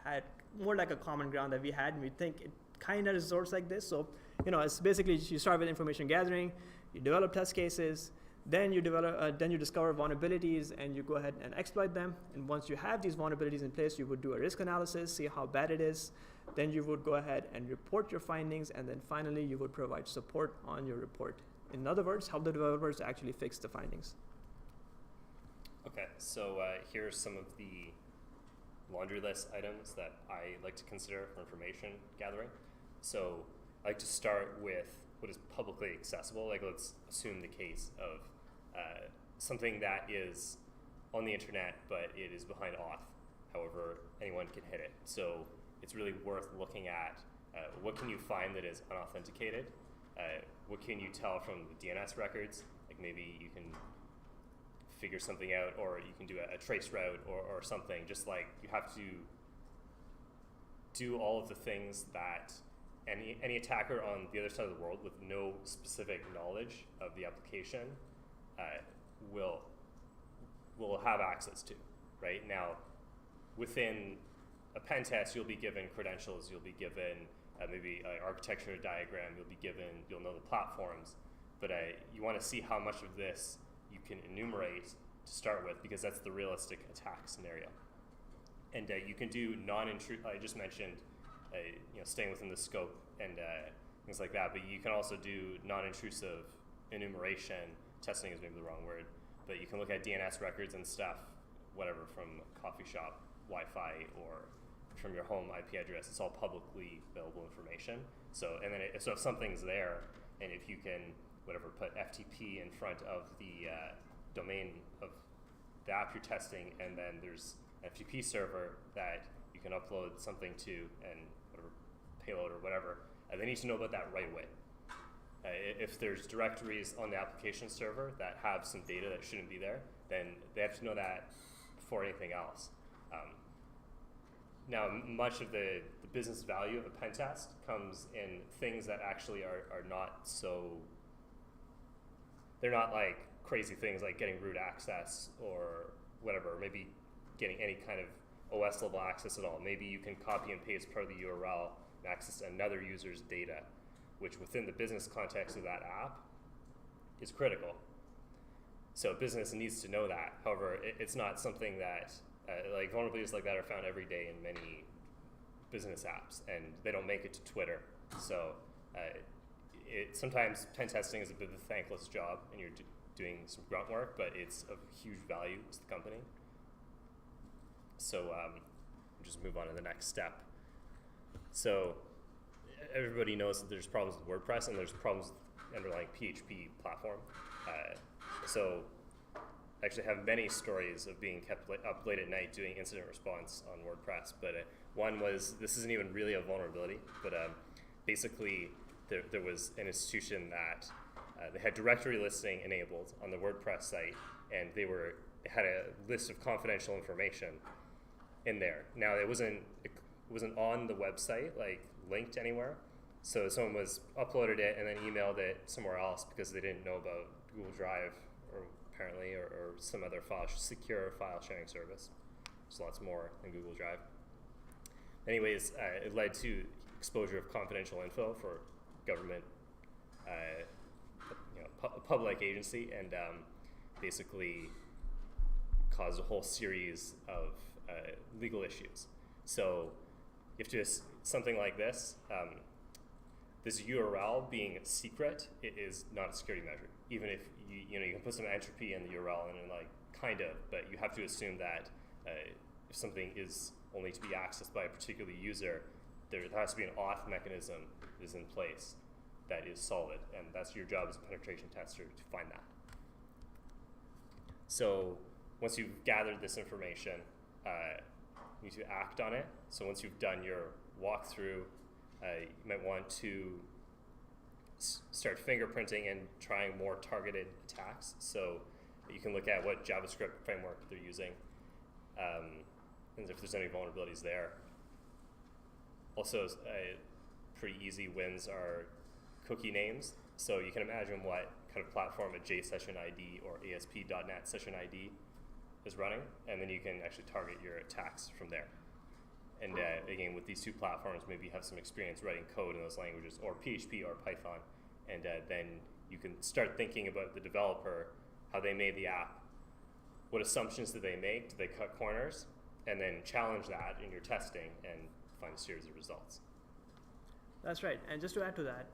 had more like a common ground that we had, and we think it kind of resorts like this. So, it's basically you start with information gathering, you develop test cases, then you discover vulnerabilities, and you go ahead and exploit them. And once you have these vulnerabilities in place, you would do a risk analysis, see how bad it is. Then you would go ahead and report your findings, and then finally you would provide support on your report. In other words, help the developers actually fix the findings. Okay, so here's some of the laundry list items that I like to consider for information gathering. So I like to start with what is publicly accessible. Like, let's assume the case of something that is on the internet, but it is behind auth. However, anyone can hit it. So it's really worth looking at what can you find that is unauthenticated? What can you tell from the DNS records? Like maybe you can figure something out, or you can do a trace route or something. Just like you have to do all of the things that any attacker on the other side of the world with no specific knowledge of the application will have access to. Right now, within a pen test, you'll be given credentials, you'll be given maybe an architecture diagram, you'll know the platforms, but you want to see how much of this you can enumerate to start with, because that's the realistic attack scenario. And you can do non-intrusive, I just mentioned staying within the scope and things like that, but you can also do non-intrusive enumeration. Testing is maybe the wrong word, but you can look at DNS records and stuff, whatever, from a coffee shop, Wi-Fi, or from your home IP address. It's all publicly available information. So, and then so if something's there, and if you can, put FTP in front of the domain of the app you're testing, and then there's an FTP server that you can upload something to, and whatever payload or whatever, they need to know about that right away. If there's directories on the application server that have some data that shouldn't be there, then they have to know that before anything else. Now, much of the business value of a pen test comes in things that actually are not so, they're not like crazy things like getting root access or whatever, or maybe getting any kind of OS level access at all. Maybe you can copy and paste part of the URL and access another user's data, which within the business context of that app is critical. So business needs to know that. However, it's not something that, like vulnerabilities like that are found every day in many business apps, and they don't make it to Twitter. So sometimes pen testing is a bit of a thankless job, and you're doing some grunt work, but it's of huge value to the company. So we'll just move on to the next step. So everybody knows that there's problems with WordPress, and there's problems with the underlying PHP platform. So actually have many stories of being kept up late at night doing incident response on WordPress. But one was, this isn't even really a vulnerability, but basically there was an institution that they had directory listing enabled on the WordPress site, and they had a list of confidential information in there. Now it wasn't on the website, like linked anywhere. So someone was uploaded it and then emailed it somewhere else because they didn't know about Google Drive, or apparently, or some other secure file sharing service. There's lots more than Google Drive. Anyways, it led to exposure of confidential info for government, a public agency, and basically caused a whole series of legal issues. So if just something like this, this URL being secret, it is not a security measure. Even if you can put some entropy in the URL and like kind of, but you have to assume that if something is only to be accessed by a particular user, there has to be an auth mechanism that is in place that is solid, and that's your job as a penetration tester to find that. So once you've gathered this information, you need to act on it. So once you've done your walkthrough, you might want to start fingerprinting and trying more targeted attacks. So you can look at what JavaScript framework they're using, and if there's any vulnerabilities there. Also, pretty easy wins are cookie names. So you can imagine what kind of platform a JSession ID or ASP.NET Session ID is running, and then you can actually target your attacks from there. And again, with these two platforms, maybe you have some experience writing code in those languages, or PHP or Python, and then you can start thinking about the developer, how they made the app, what assumptions did they make, did they cut corners, and then challenge that in your testing and find a series of results. That's right. And just to add to that,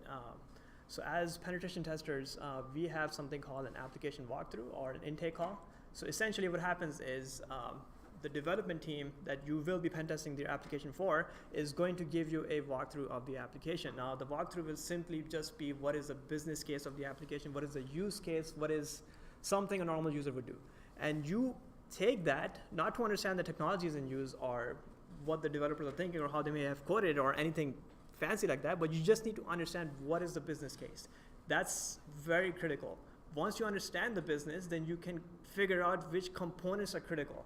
so as penetration testers, we have something called an application walkthrough or an intake call. So essentially what happens is the development team that you will be pen testing the application for is going to give you a walkthrough of the application. Now the walkthrough will simply just be what is the business case of the application, what is the use case, what is something a normal user would do. And you take that, not to understand the technologies in use or what the developers are thinking or how they may have coded or anything fancy like that, but you just need to understand what is the business case. That's very critical. Once you understand the business, then you can figure out which components are critical,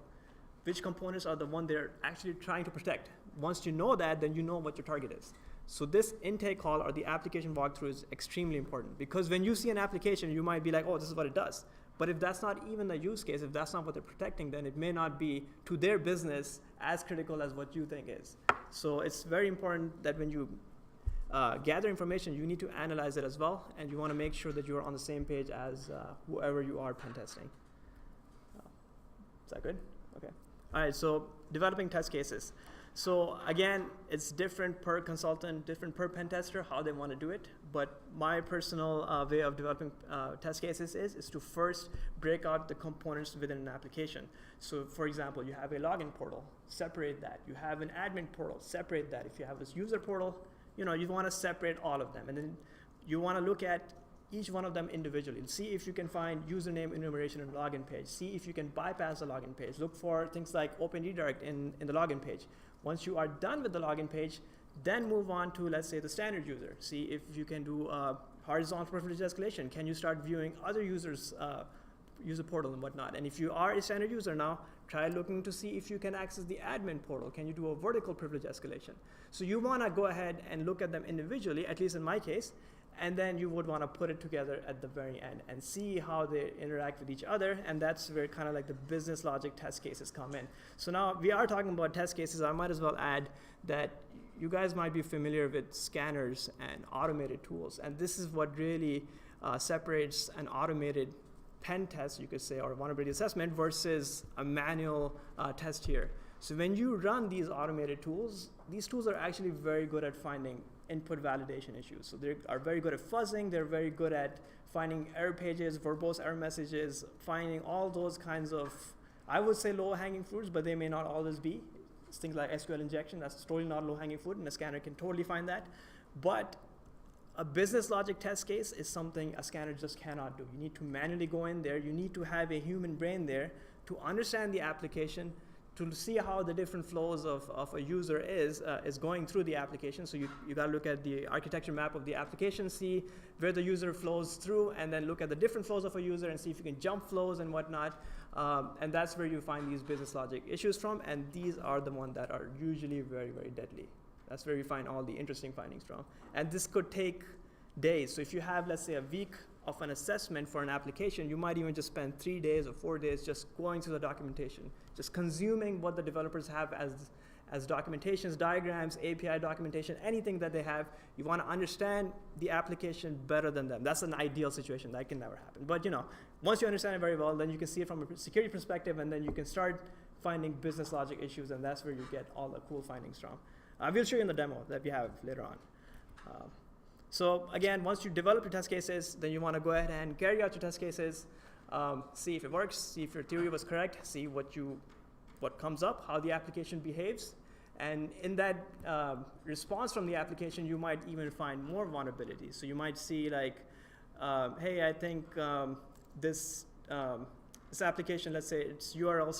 which components are the one they're actually trying to protect. Once you know that, then you know what your target is. So this intake call or the application walkthrough is extremely important, because when you see an application, you might be like, oh, this is what it does. But if that's not even the use case, if that's not what they're protecting, then it may not be to their business as critical as what you think is. So it's very important that when you gather information, you need to analyze it as well, and you want to make sure that you're on the same page as whoever you are pen testing. Is that good? Okay. All right, so developing test cases. So again, it's different per consultant, different per pen tester, how they want to do it. But my personal way of developing test cases is to first break out the components within an application. So for example, you have a login portal, separate that. You have an admin portal, separate that. If you have this user portal, you want to separate all of them. And then you want to look at each one of them individually. See if you can find username enumeration in the login page. See if you can bypass the login page. Look for things like open redirect in the login page. Once you are done with the login page, then move on to, let's say, the standard user. See if you can do horizontal privilege escalation. Can you start viewing other users' user portal and whatnot? And if you are a standard user now, try looking to see if you can access the admin portal. Can you do a vertical privilege escalation? So you want to go ahead and look at them individually, at least in my case, and then you would want to put it together at the very end and see how they interact with each other, and that's where kind of like the business logic test cases come in. So now we are talking about test cases. I might as well add that you guys might be familiar with scanners and automated tools, and this is what really separates an automated pen test, you could say, or vulnerability assessment versus a manual test here. So when you run these automated tools, these tools are actually very good at finding input validation issues. So they are very good at fuzzing, they're very good at finding error pages, verbose error messages, finding all those kinds of, I would say, low-hanging fruits, but they may not always be. It's things like SQL injection, that's totally not low-hanging fruit, and a scanner can totally find that. But a business logic test case is something a scanner just cannot do. You need to manually go in there. You need to have a human brain there to understand the application, to see how the different flows of a user is going through the application. So you got to look at the architecture map of the application, see where the user flows through, and then look at the different flows of a user and see if you can jump flows and whatnot. And that's where you find these business logic issues from, and these are the ones that are usually very, very deadly. That's where you find all the interesting findings from. And this could take days. So if you have, let's say, a week of an assessment for an application, you might even just spend 3 days or 4 days just going through the documentation, just consuming what the developers have as documentations, diagrams, API documentation, anything that they have. You want to understand the application better than them. That's an ideal situation. That can never happen. But once you understand it very well, then you can see it from a security perspective, and then you can start finding business logic issues, and that's where you get all the cool findings from. We'll show you in the demo that we have later on. So again, once you develop your test cases, then you want to go ahead and carry out your test cases, see if it works, see if your theory was correct, see what comes up, how the application behaves. And in that response from the application, you might even find more vulnerabilities. So you might see like, hey, I think this application, let's say its URL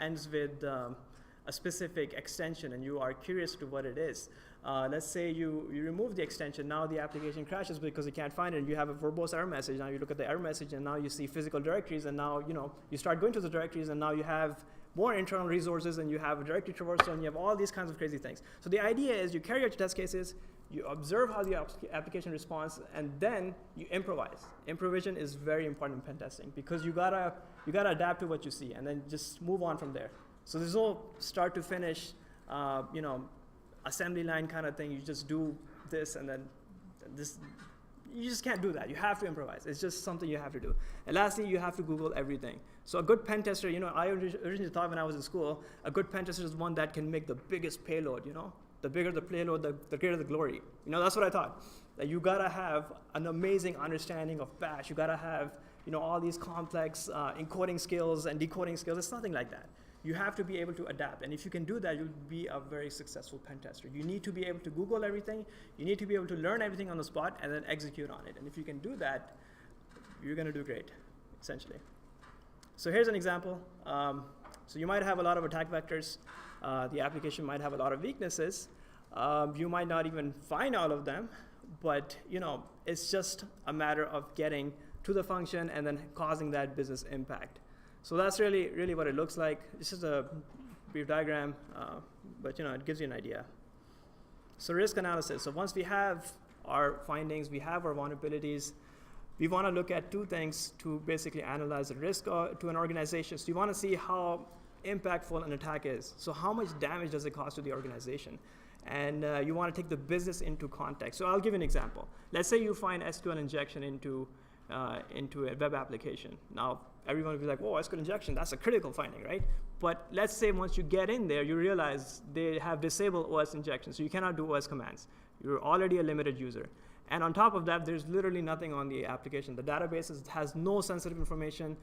ends with a specific extension, and you are curious to what it is. Let's say you remove the extension. Now the application crashes because you can't find it. You have a verbose error message. Now you look at the error message, and now you see physical directories, and now you start going to the directories, and now you have more internal resources, and you have a directory traversal, and you have all these kinds of crazy things. So the idea is you carry out your test cases, you observe how the application responds, and then you improvise. Improvisation is very important in pen testing because you gotta adapt to what you see, and then just move on from there. So there's no start to finish, assembly line kind of thing. You just do this and then this. You just can't do that. You have to improvise. It's just something you have to do. And lastly, you have to Google everything. So a good pen tester, I originally thought when I was in school, a good pen tester is one that can make the biggest payload. The bigger the payload, the greater the glory. That's what I thought. That you gotta have an amazing understanding of Bash. You gotta have all these complex encoding skills and decoding skills. It's nothing like that. You have to be able to adapt, and if you can do that, you'll be a very successful pen tester. You need to be able to Google everything, you need to be able to learn everything on the spot, and then execute on it. And if you can do that, you're going to do great, essentially. So here's an example. So you might have a lot of attack vectors. The application might have a lot of weaknesses. You might not even find all of them, but it's just a matter of getting to the function and then causing that business impact. So that's really what it looks like. This is a brief diagram, but it gives you an idea. So risk analysis. So once we have our findings, we have our vulnerabilities, we want to look at two things to basically analyze the risk to an organization. So you want to see how impactful an attack is. So how much damage does it cause to the organization? And you want to take the business into context. So I'll give you an example. Let's say you find SQL injection into a web application. Now, everyone will be like, whoa, SQL injection, that's a critical finding, right? But let's say once you get in there, you realize they have disabled OS injection, so you cannot do OS commands. You're already a limited user. And on top of that, there's literally nothing on the application. The database has no sensitive information.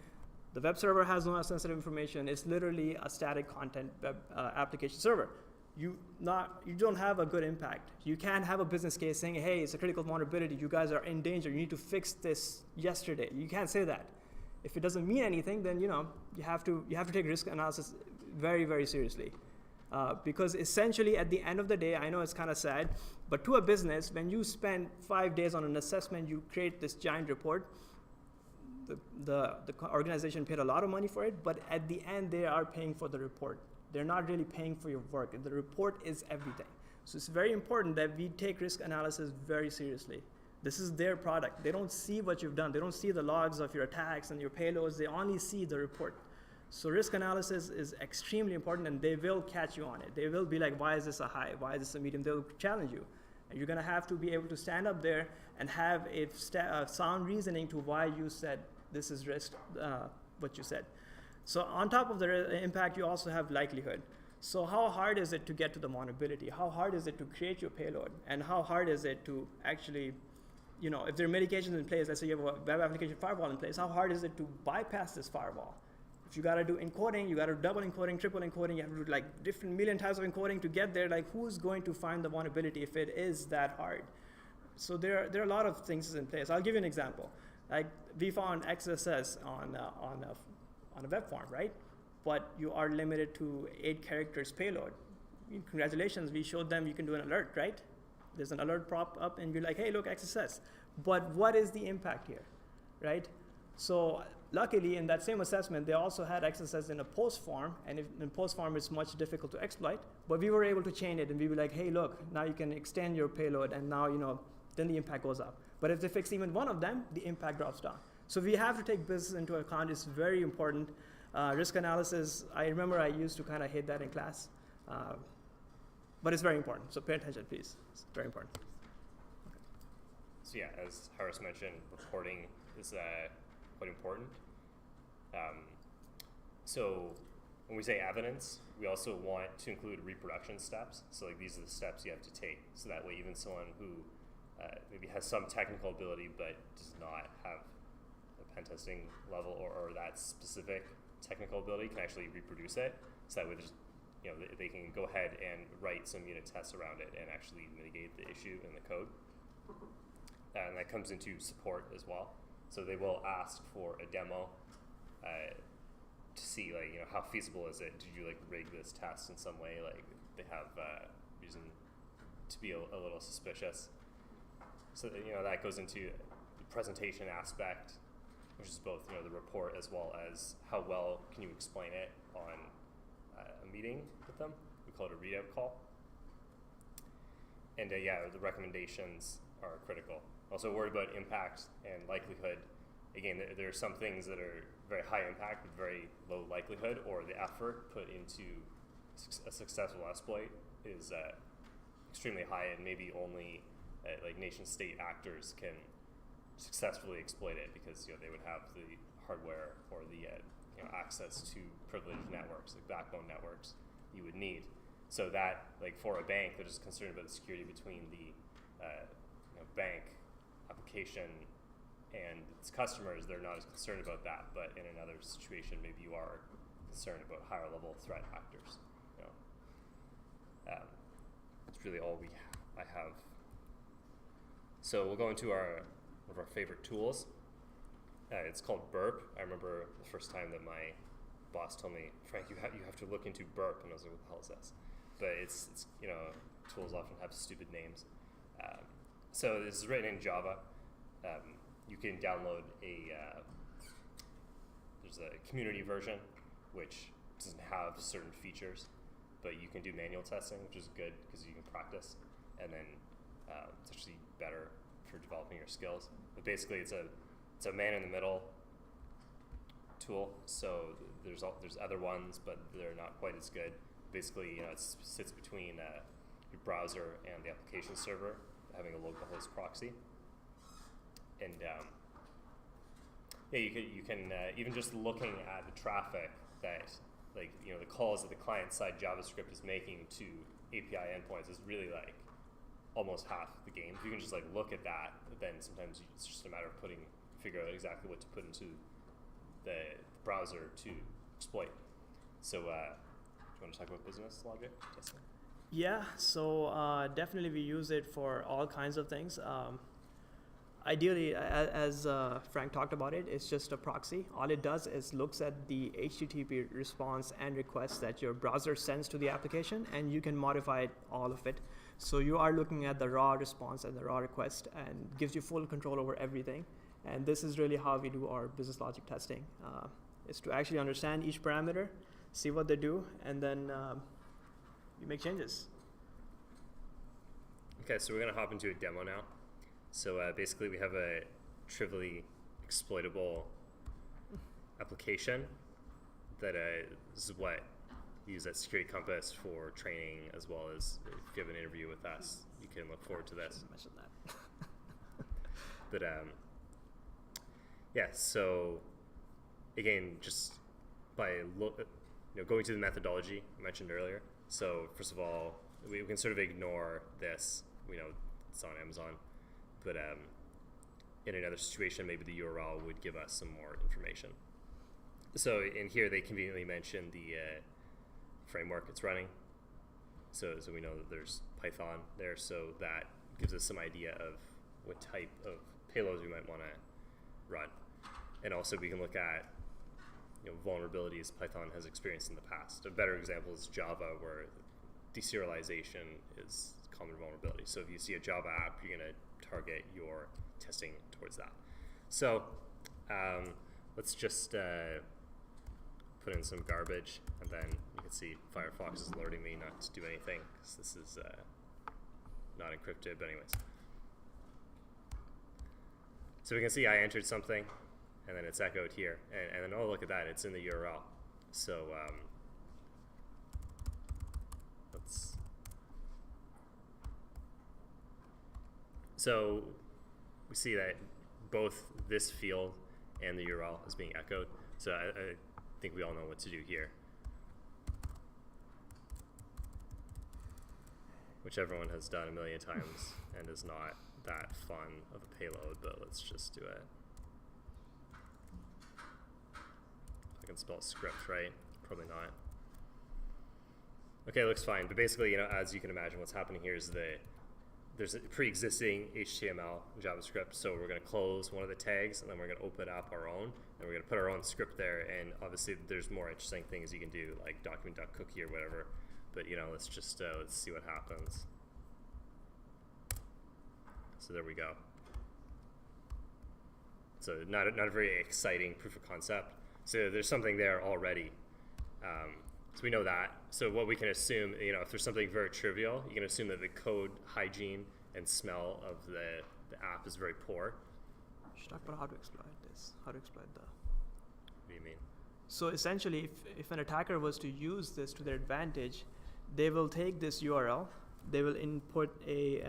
The web server has no sensitive information. It's literally a static content web application server. You don't have a good impact. You can't have a business case saying, hey, it's a critical vulnerability. You guys are in danger. You need to fix this yesterday. You can't say that. If it doesn't mean anything, then you have to take risk analysis very, very seriously. Because essentially, at the end of the day, I know it's kind of sad, but to a business, when you spend 5 days on an assessment, you create this giant report. The organization paid a lot of money for it, but at the end, they are paying for the report. They're not really paying for your work. The report is everything. So it's very important that we take risk analysis very seriously. This is their product. They don't see what you've done. They don't see the logs of your attacks and your payloads. They only see the report. So risk analysis is extremely important, and they will catch you on it. They will be like, why is this a high? Why is this a medium? They'll challenge you. And you're going to have to be able to stand up there and have a sound reasoning to why you said this is risk, what you said. So on top of the impact, you also have likelihood. So how hard is it to get to the vulnerability? How hard is it to create your payload? And how hard is it to actually, if there are mitigations in place, let's say you have a web application firewall in place, how hard is it to bypass this firewall? If you got to do encoding, you got to double encoding, triple encoding, you have to do like different million types of encoding to get there. Like, who's going to find the vulnerability if it is that hard? So there are a lot of things in place. I'll give you an example. Like we found XSS on a web form, right? But you are limited to 8 characters payload. Congratulations, we showed them you can do an alert, right? There's an alert prop up and you're like, hey, look, XSS. But what is the impact here, right? So luckily in that same assessment, they also had XSS in a post form, and in post form it's much difficult to exploit, but we were able to change it and we were like, hey, look, now you can extend your payload and now, then the impact goes up. But if they fix even one of them, the impact drops down. So we have to take business into account. It's very important. Risk analysis, I remember I used to kind of hate that in class, but it's very important. So pay attention, please. It's very important. So yeah, as Harris mentioned, reporting is quite important. So when we say evidence, we also want to include reproduction steps. So like these are the steps you have to take. So that way even someone who maybe has some technical ability but does not have a pen testing level or that specific technical ability can actually reproduce it. So that way just, they can go ahead and write some unit tests around it and actually mitigate the issue in the code. And that comes into support as well. So they will ask for a demo to see, how feasible is it? Did you rig this test in some way? They have reason to be a little suspicious. So that goes into the presentation aspect, which is both the report as well as how well can you explain it on a meeting with them. We call it a readout call. And the recommendations are critical. Also worried about impact and likelihood. Again, there are some things that are very high impact with very low likelihood, or the effort put into a successful exploit is extremely high, and maybe only nation state actors can successfully exploit it because they would have the hardware or the access to privileged networks, like backbone networks, you would need. So that for a bank that is concerned about the security between the bank application and its customers, they're not as concerned about that. But in another situation, maybe you are concerned about higher level threat actors. That's really all I have. So we'll go into one of our favorite tools. It's called Burp. I remember the first time that my boss told me, Frank, you have to look into Burp, and I was like, what the hell is this? But it's tools often have stupid names. So this is written in Java. You can download there's a community version which doesn't have certain features, but you can do manual testing, which is good because you can practice, and then it's actually better for developing your skills. But basically, it's a man-in-the-middle tool. So there's other ones, but they're not quite as good. Basically, it sits between your browser and the application server, having a localhost proxy. And you can even just looking at the traffic that the calls that the client-side JavaScript is making to API endpoints is really almost half the game. If you can just look at that, then sometimes it's just a matter of figure out exactly what to put into the browser to exploit. So do you want to talk about business logic testing? Yeah, so definitely we use it for all kinds of things. Ideally, as Frank talked about it, it's just a proxy. All it does is looks at the HTTP response and request that your browser sends to the application, and you can modify all of it. So you are looking at the raw response and the raw request, and gives you full control over everything. And this is really how we do our business logic testing, is to actually understand each parameter, see what they do, and then you make changes. Okay, so we're going to hop into a demo now. So basically we have a trivially exploitable application that is what we use at Security Compass for training, as well as if you have an interview with us, you can look forward to this. Mention that. But yeah, so again, just by going to the methodology I mentioned earlier. So first of all, we can sort of ignore this. We know it's on Amazon. But in another situation, maybe the URL would give us some more information. So in here, they conveniently mention the framework it's running. So we know that there's Python there, so that gives us some idea of what type of payloads we might want to run. And also we can look at vulnerabilities Python has experienced in the past. A better example is Java, where deserialization is a common vulnerability. So if you see a Java app, you're going to target your testing towards that. So let's just put in some garbage, and then you can see Firefox is alerting me not to do anything, because this is not encrypted, but anyways. So we can see I entered something, and then it's echoed here. And then, oh, look at that, it's in the URL. So so we see that both this field and the URL is being echoed. So I think we all know what to do here, which everyone has done a million times and is not that fun of a payload, but let's just do it. I can spell script right? Probably not. Okay, looks fine, but basically, as you can imagine, what's happening here is there's a pre-existing HTML JavaScript, so we're going to close one of the tags, and then we're going to open up our own, and we're going to put our own script there, and obviously there's more interesting things you can do, like document.cookie or whatever, but let's just let's see what happens. So there we go. So not a very exciting proof of concept. So there's something there already. So we know that. So what we can assume, if there's something very trivial, you can assume that the code hygiene and smell of the app is very poor. You should talk about how to exploit this, how to exploit the... What do you mean? So essentially, if an attacker was to use this to their advantage, they will take this URL, they will input a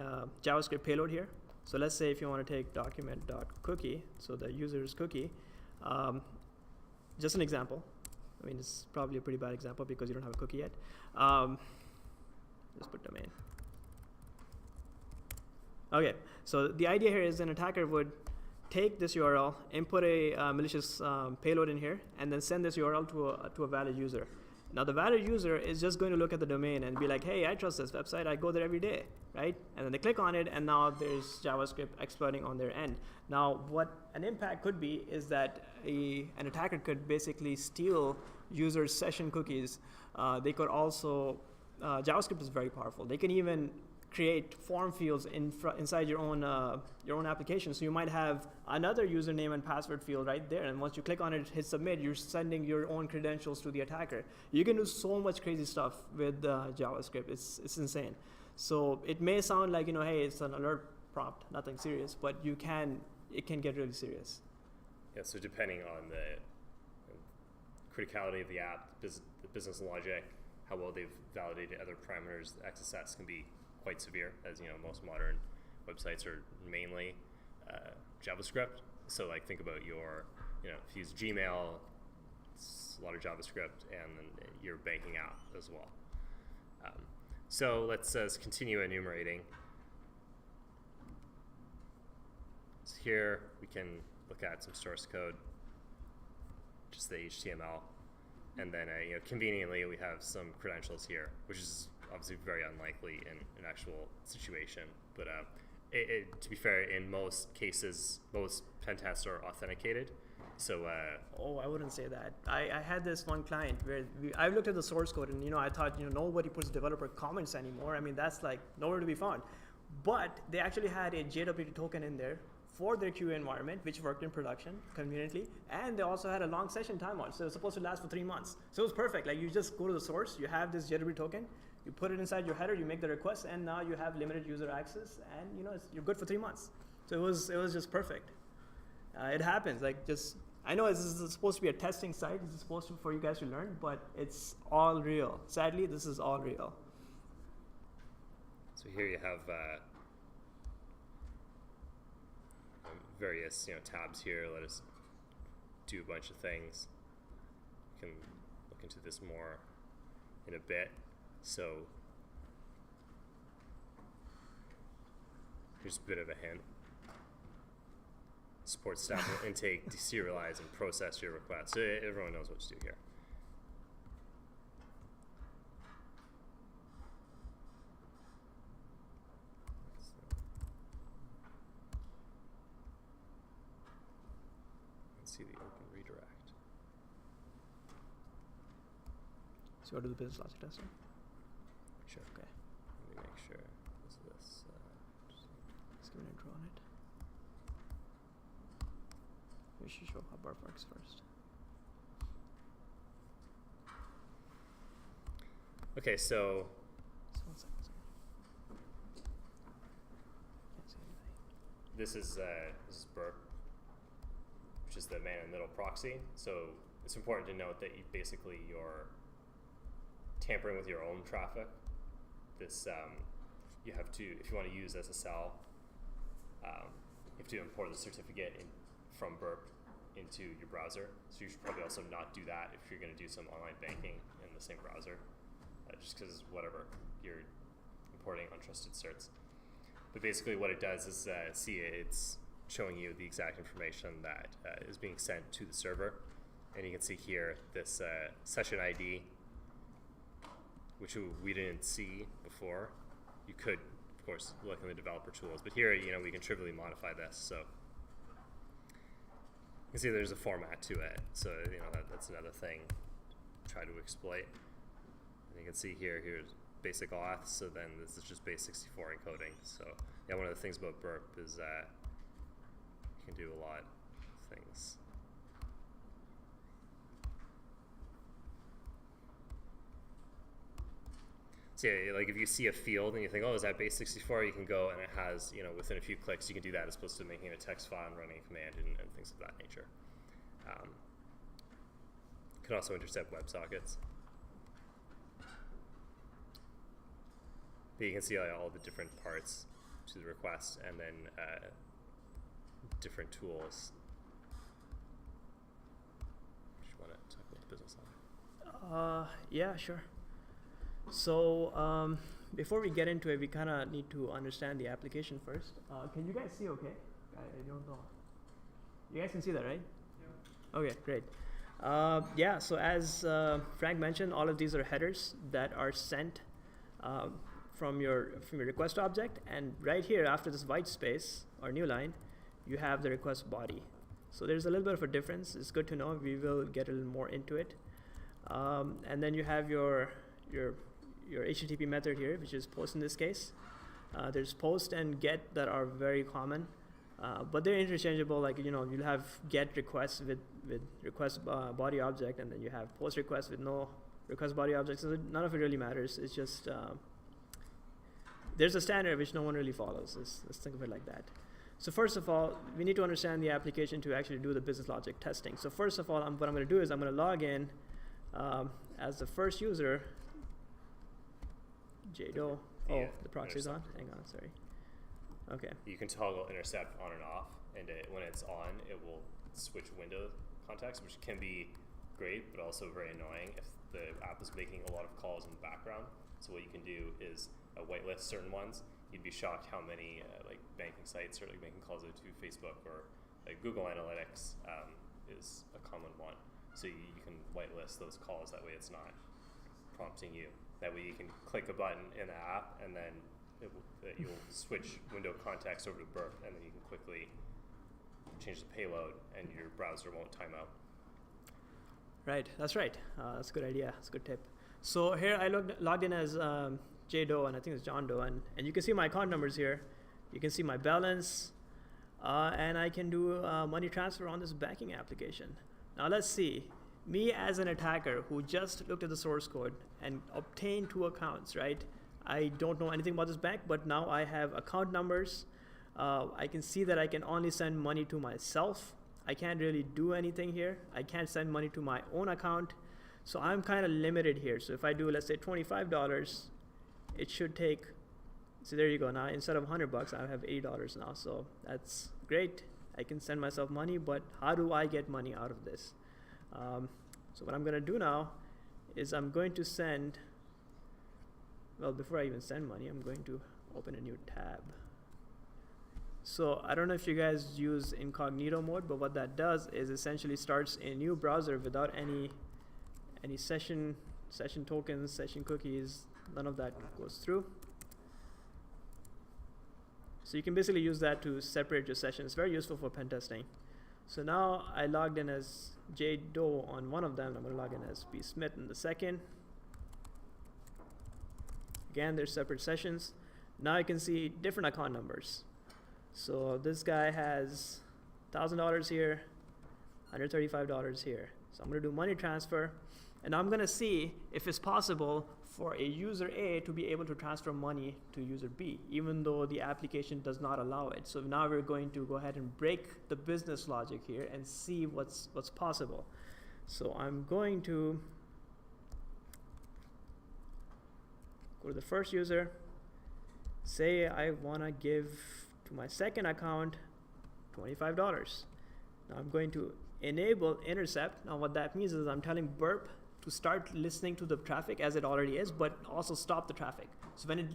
JavaScript payload here. So let's say if you want to take document.cookie, so the user's cookie, just an example. I mean, it's probably a pretty bad example because you don't have a cookie yet. Just put domain. Okay, so the idea here is an attacker would take this URL, input a malicious payload in here, and then send this URL to a valid user. Now the valid user is just going to look at the domain and be like, hey, I trust this website, I go there every day, right? And then they click on it, and now there's JavaScript exploiting on their end. Now what an impact could be is that an attacker could basically steal users' session cookies. They could also, JavaScript is very powerful. They can even create form fields inside your own application. So you might have another username and password field right there, and once you click on it, hit submit, you're sending your own credentials to the attacker. You can do so much crazy stuff with JavaScript. It's insane. So it may sound like hey, it's an alert prompt, nothing serious, but it can get really serious. Yeah. So depending on the criticality of the app, the business logic, how well they've validated other parameters, the XSS can be quite severe, as most modern websites are mainly JavaScript. So like think about your, if you use Gmail, it's a lot of JavaScript, and then your banking app as well. So let's continue enumerating. So here we can look at some source code, just the HTML, and then conveniently we have some credentials here, which is obviously very unlikely in an actual situation, but to be fair, in most cases, most pen tests are authenticated. So oh, I wouldn't say that. I had this one client where I looked at the source code, and I thought nobody puts developer comments anymore. I mean, that's like nowhere to be found. But they actually had a JWT token in there for their QA environment, which worked in production conveniently, and they also had a long session timeout, so it was supposed to last for 3 months. So it was perfect. Like, you just go to the source, you have this JWT token, you put it inside your header, you make the request, and now you have limited user access, and you're good for 3 months. So it was just perfect. It happens. I know this is supposed to be a testing site. This is supposed to for you guys to learn, but it's all real. Sadly, this is all real. So here you have various tabs here. Let us do a bunch of things. We can look into this more in a bit. So here's a bit of a hint. Support staff will intake, deserialize, and process your request. So everyone knows what to do here. see the open redirect. So go to the business logic testing. Sure. Okay. Let me make sure. Is this? Let's give an intro on it. We should show how burp works first. Okay, so Just 1 second. Sorry. Can't see anything. this is burp, which is the man in the middle proxy. So it's important to note that you're tampering with your own traffic. This you have to, if you want to use SSL, you have to import the certificate from burp into your browser. So you should probably also not do that if you're going to do some online banking in the same browser, just because whatever, you're importing untrusted certs. But basically what it does is it's showing you the exact information that is being sent to the server. And you can see here this session ID, which we didn't see before. You could, of course, look in the developer tools, but here, we can trivially modify this. So you can see there's a format to it. So that's another thing to try to exploit. And you can see here's basic auth. So then this is just base64 encoding. So yeah, one of the things about burp is that you can do a lot of things. So yeah, like if you see a field and you think, oh, is that base64? You can go and it has, within a few clicks, you can do that as opposed to making a text file and running a command and things of that nature. Can also intercept WebSockets. But you can see all the different parts to the request and then different tools. Do you want to talk about the business line? Yeah, sure. So before we get into it, we kind of need to understand the application first. Can you guys see okay? I don't know. You guys can see that, right? Yeah. Okay, great. Yeah, so as Frank mentioned, all of these are headers that are sent from your request object. And right here, after this white space or new line, you have the request body. So there's a little bit of a difference. It's good to know. We will get a little more into it. And then you have your HTTP method here, which is post in this case. There's post and get that are very common, but they're interchangeable. Like you'll have get requests with request body object, and then you have post request with no request body object. So none of it really matters. It's just there's a standard which no one really follows. Let's think of it like that. So first of all, we need to understand the application to actually do the business logic testing. So first of all, what I'm going to do is I'm going to log in as the first user. JDO. Oh, Yeah, the proxy's on. intercept. Hang on, sorry. Okay. You can toggle intercept on and off, and when it's on, it will switch window context, which can be great, but also very annoying if the app is making a lot of calls in the background. So what you can do is whitelist certain ones. You'd be shocked how many like banking sites are like making calls out to Facebook, or like Google Analytics is a common one. So you can whitelist those calls. That way it's not prompting you. That way you can click a button in the app, and then you'll switch window context over to burp, and then you can quickly change the payload, and your browser won't time out. Right, that's right. That's a good idea. That's a good tip. So here I logged in as JDO, and I think it's John Doe, and you can see my account numbers here. You can see my balance, and I can do money transfer on this banking application. Now let's see. Me as an attacker who just looked at the source code and obtained 2 accounts, right? I don't know anything about this bank, but now I have account numbers. I can see that I can only send money to myself. I can't really do anything here. I can't send money to my own account. So I'm kind of limited here. So if I do, let's say $25, it should take, so there you go. Now instead of $100, I have $80 now. So that's great. I can send myself money, but how do I get money out of this? So what I'm going to do now is I'm going to send, well, before I even send money, I'm going to open a new tab. So I don't know if you guys use incognito mode, but what that does is essentially starts a new browser without any session tokens, session cookies, none of that goes through. So you can basically use that to separate your session. It's very useful for pen testing. So now I logged in as J Doe on one of them. I'm going to log in as B Smith in the second. Again, they're separate sessions. Now you can see different account numbers. So this guy has $1,000 here, $135 here. So I'm going to do money transfer, and I'm going to see if it's possible for a user A to be able to transfer money to user B, even though the application does not allow it. So now we're going to go ahead and break the business logic here and see what's possible. So I'm going to go to the first user, say I want to give to my second account $25. Now I'm going to enable intercept. Now what that means is I'm telling Burp to start listening to the traffic as it already is, but also stop the traffic. So when it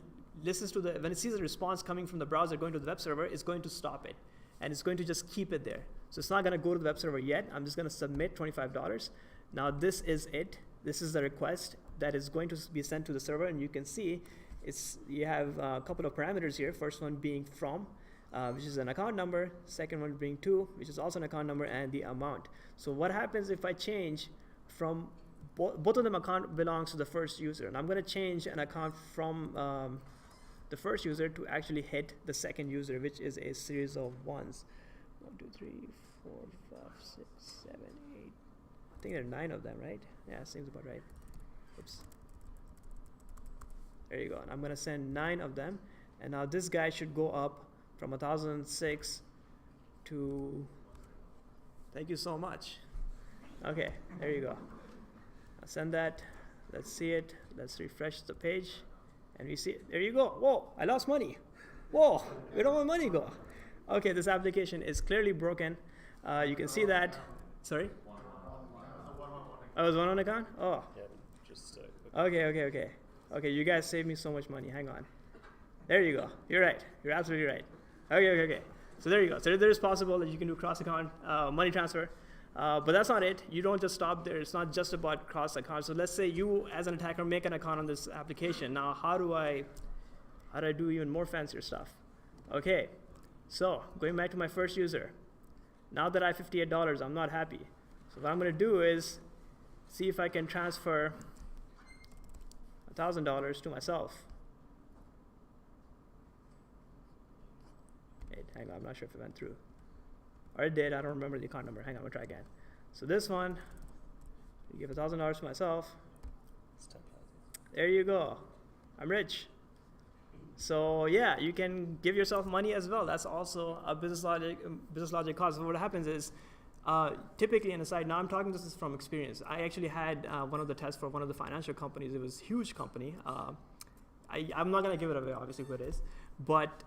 listens to when it sees a response coming from the browser going to the web server, it's going to stop it, and it's going to just keep it there. So it's not going to go to the web server yet. I'm just going to submit $25. Now this is it. This is the request that is going to be sent to the server, and you can see you have a couple of parameters here. First one being from, which is an account number. Second one being to, which is also an account number, and the amount. So what happens if I change from both of them account belongs to the first user, and I'm going to change an account from the first user to actually hit the second user, which is a series of ones. 1, 2, 3, 4, 5, 6, 7, 8. I think there are 9 of them, right? Yeah, seems about right. Oops. There you go. And I'm going to send 9 of them, and now this guy should go up from 1,006 to. Thank you so much. Okay, there you go. I'll send that. Let's see it. Let's refresh the page, and we see it. There you go. Whoa, I lost money. Whoa, where did my money go? Okay, this application is clearly broken. You can see that. Sorry? Oh, it was one on account? Oh. Yeah, just Okay. Okay, you guys saved me so much money. Hang on. There you go. You're right. You're absolutely right. Okay. So there you go. So there's possible that you can do cross-account money transfer. But that's not it. You don't just stop there. It's not just about cross-account. So let's say you, as an attacker, make an account on this application. Now, how do I do even more fancier stuff? Okay, so going back to my first user. Now that I have $58, I'm not happy. So what I'm going to do is see if I can transfer $1,000 to myself. Wait, hang on, I'm not sure if it went through. Or it did, I don't remember the account number. Hang on, we'll try again. So this one, you give $1,000 to myself. It's 10,000. There you go. I'm rich. So yeah, you can give yourself money as well. That's also a business logic cause. So what happens is, typically, an aside, now I'm talking this is from experience. I actually had one of the tests for one of the financial companies. It was a huge company. I'm not going to give it away, obviously, who it is. But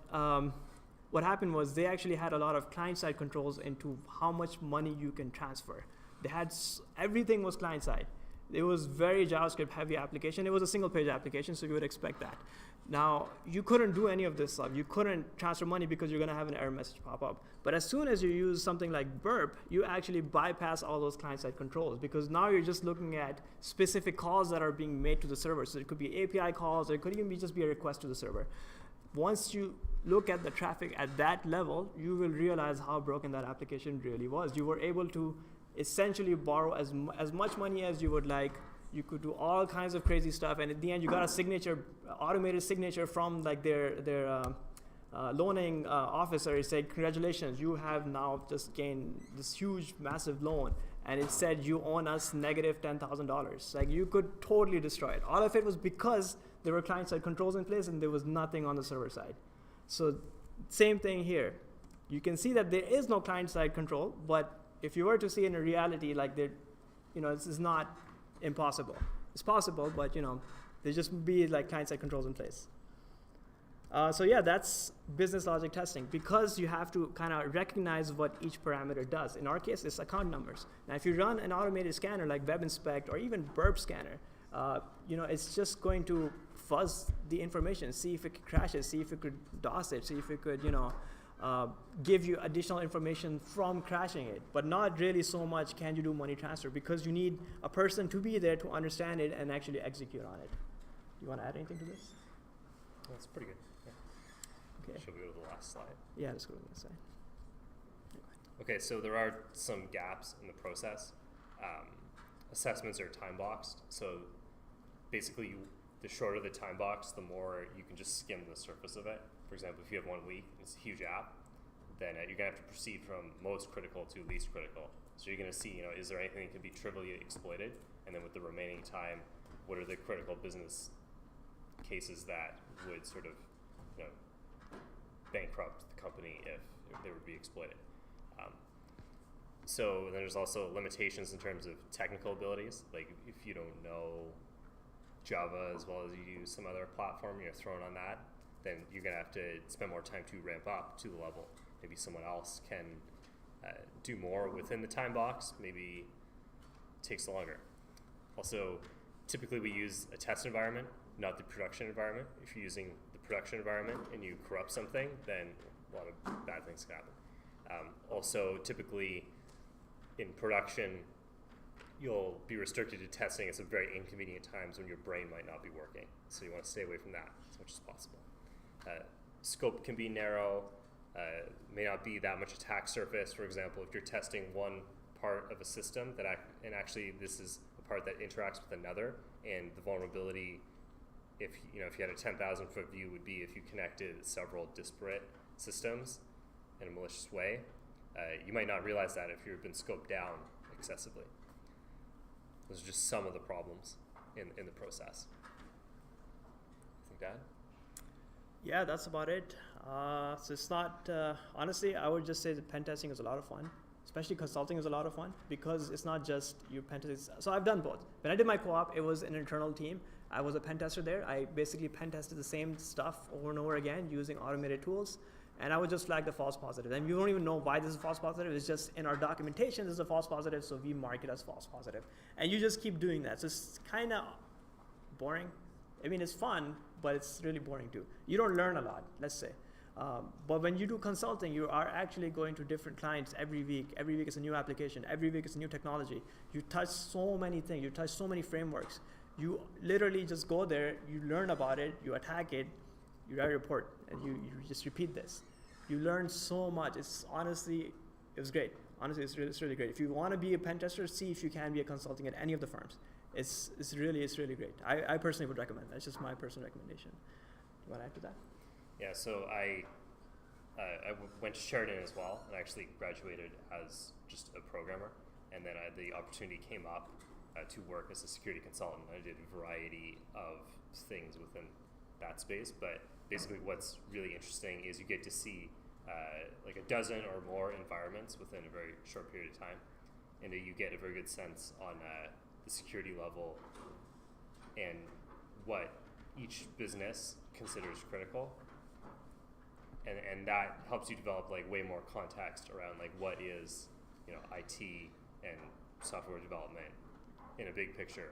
what happened was they actually had a lot of client-side controls into how much money you can transfer. They had everything was client-side. It was very JavaScript-heavy application. It was a single-page application, so you would expect that. Now, you couldn't do any of this stuff. You couldn't transfer money because you're going to have an error message pop up. But as soon as you use something like Burp, you actually bypass all those client-side controls, because now you're just looking at specific calls that are being made to the server. So it could be API calls, or it could even just be a request to the server. Once you look at the traffic at that level, you will realize how broken that application really was. You were able to essentially borrow as much money as you would like. You could do all kinds of crazy stuff, and at the end you got a signature, automated signature from like their loaning officer. It said, "Congratulations, you have now just gained this huge, massive loan," and it said you owe us negative $10,000. Like, you could totally destroy it. All of it was because there were client-side controls in place and there was nothing on the server side. So same thing here. You can see that there is no client-side control, but if you were to see in a reality, like this is not impossible. It's possible, but there just be like client-side controls in place. So yeah, that's business logic testing, because you have to kind of recognize what each parameter does. In our case, it's account numbers. Now, if you run an automated scanner like Web Inspect or even Burp Scanner, it's just going to fuzz the information, see if it crashes, see if it could DOS it, see if it could, give you additional information from crashing it, but not really so much can you do money transfer, because you need a person to be there to understand it and actually execute on it. You want to add anything to this? That's pretty good. Yeah. Okay. Should we go to the last slide? Yeah, let's go to the next slide. Okay, so there are some gaps in the process. Assessments are time boxed, so basically the shorter the time box, the more you can just skim the surface of it. For example, if you have 1 week, it's a huge app, then you're gonna have to proceed from most critical to least critical. So you're gonna see, is there anything that can be trivially exploited? And then with the remaining time, what are the critical business cases that would sort of, bankrupt the company if they would be exploited? So then there's also limitations in terms of technical abilities. Like if you don't know Java as well as you do some other platform, you're thrown on that, then you're gonna have to spend more time to ramp up to the level. Maybe someone else can do more within the time box, maybe takes longer. Also, typically we use a test environment, not the production environment. If you're using the production environment and you corrupt something, then a lot of bad things can happen. Also, typically in production, you'll be restricted to testing at some very inconvenient times when your brain might not be working. So you want to stay away from that as much as possible. Scope can be narrow, may not be that much attack surface. For example, if you're testing one part of a system and actually this is a part that interacts with another, and the vulnerability, if you had a 10,000 foot view, would be if you connected several disparate systems in a malicious way. You might not realize that if you've been scoped down excessively. Those are just some of the problems in the process. Think that? Yeah, that's about it. So it's not, honestly, I would just say that pen testing is a lot of fun, especially consulting is a lot of fun, because it's not just you pen testing. So I've done both. When I did my co-op, it was an internal team. I was a pen tester there. I basically pen tested the same stuff over and over again using automated tools. And I would just flag the false positive. And you don't even know why this is false positive. It's just in our documentation, this is a false positive, so we mark it as false positive. And you just keep doing that. So it's kind of boring. I mean, it's fun, but it's really boring too. You don't learn a lot, let's say. But when you do consulting, you are actually going to different clients every week. Every week is a new application. Every week is a new technology. You touch so many things. You touch so many frameworks. You literally just go there, you learn about it, you attack it, you write a report, and you just repeat this. You learn so much. It was great. Honestly, it's really great. If you want to be a pen tester, see if you can be a consulting at any of the firms. It's really great. I personally would recommend that. It's just my personal recommendation. Do you want to add to that? Yeah, so I went to Sheridan as well, and I actually graduated as just a programmer, and then the opportunity came up to work as a security consultant. I did a variety of things within that space, but basically what's really interesting is you get to see like a dozen or more environments within a very short period of time, and you get a very good sense on the security level and what each business considers critical, and that helps you develop like way more context around like what is IT and software development in a big picture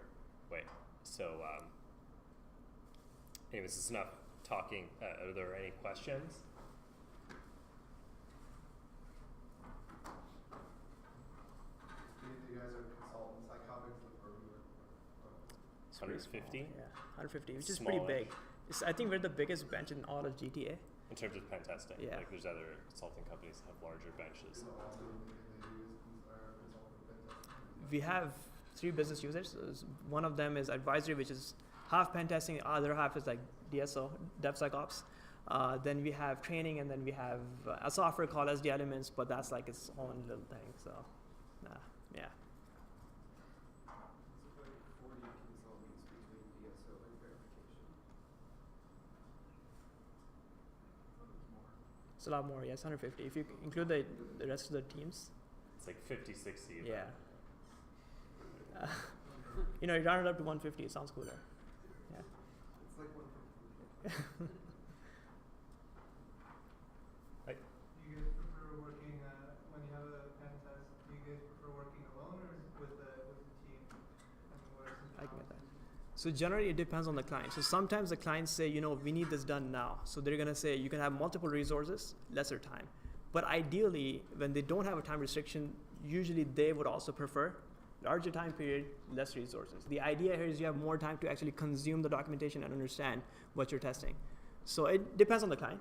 way. So anyways, it's enough talking. Are there any questions? You guys are consultants. Like, how big's the firm you work for? 150? Yeah, 150, which is Smallish. pretty big. I think we're the biggest bench in all of GTA. In terms of pen testing, Yeah. like there's other consulting companies that have larger benches. So all the ladies are consultant pen testing? We have 3 business users. So one of them is advisory, which is half pen testing, the other half is like DSO, DevSecOps. Then we have training, and then we have a software called SD Elements, but that's like its own little thing. So, yeah. It's about 40 consultants between DSO and verification. It's a lot more, yes, 150. If you include the rest of the teams, It's like 50, 60. yeah. You round it up to 150, it sounds cooler. Yeah. It's like one from Do you guys prefer working when you have a pen test? Do you guys prefer working alone or with the team? And what are some I can get that. challenges? So generally it depends on the client. So sometimes the clients say, we need this done now. So they're gonna say you can have multiple resources, lesser time. But ideally, when they don't have a time restriction, usually they would also prefer larger time period, less resources. The idea here is you have more time to actually consume the documentation and understand what you're testing. So it depends on the client.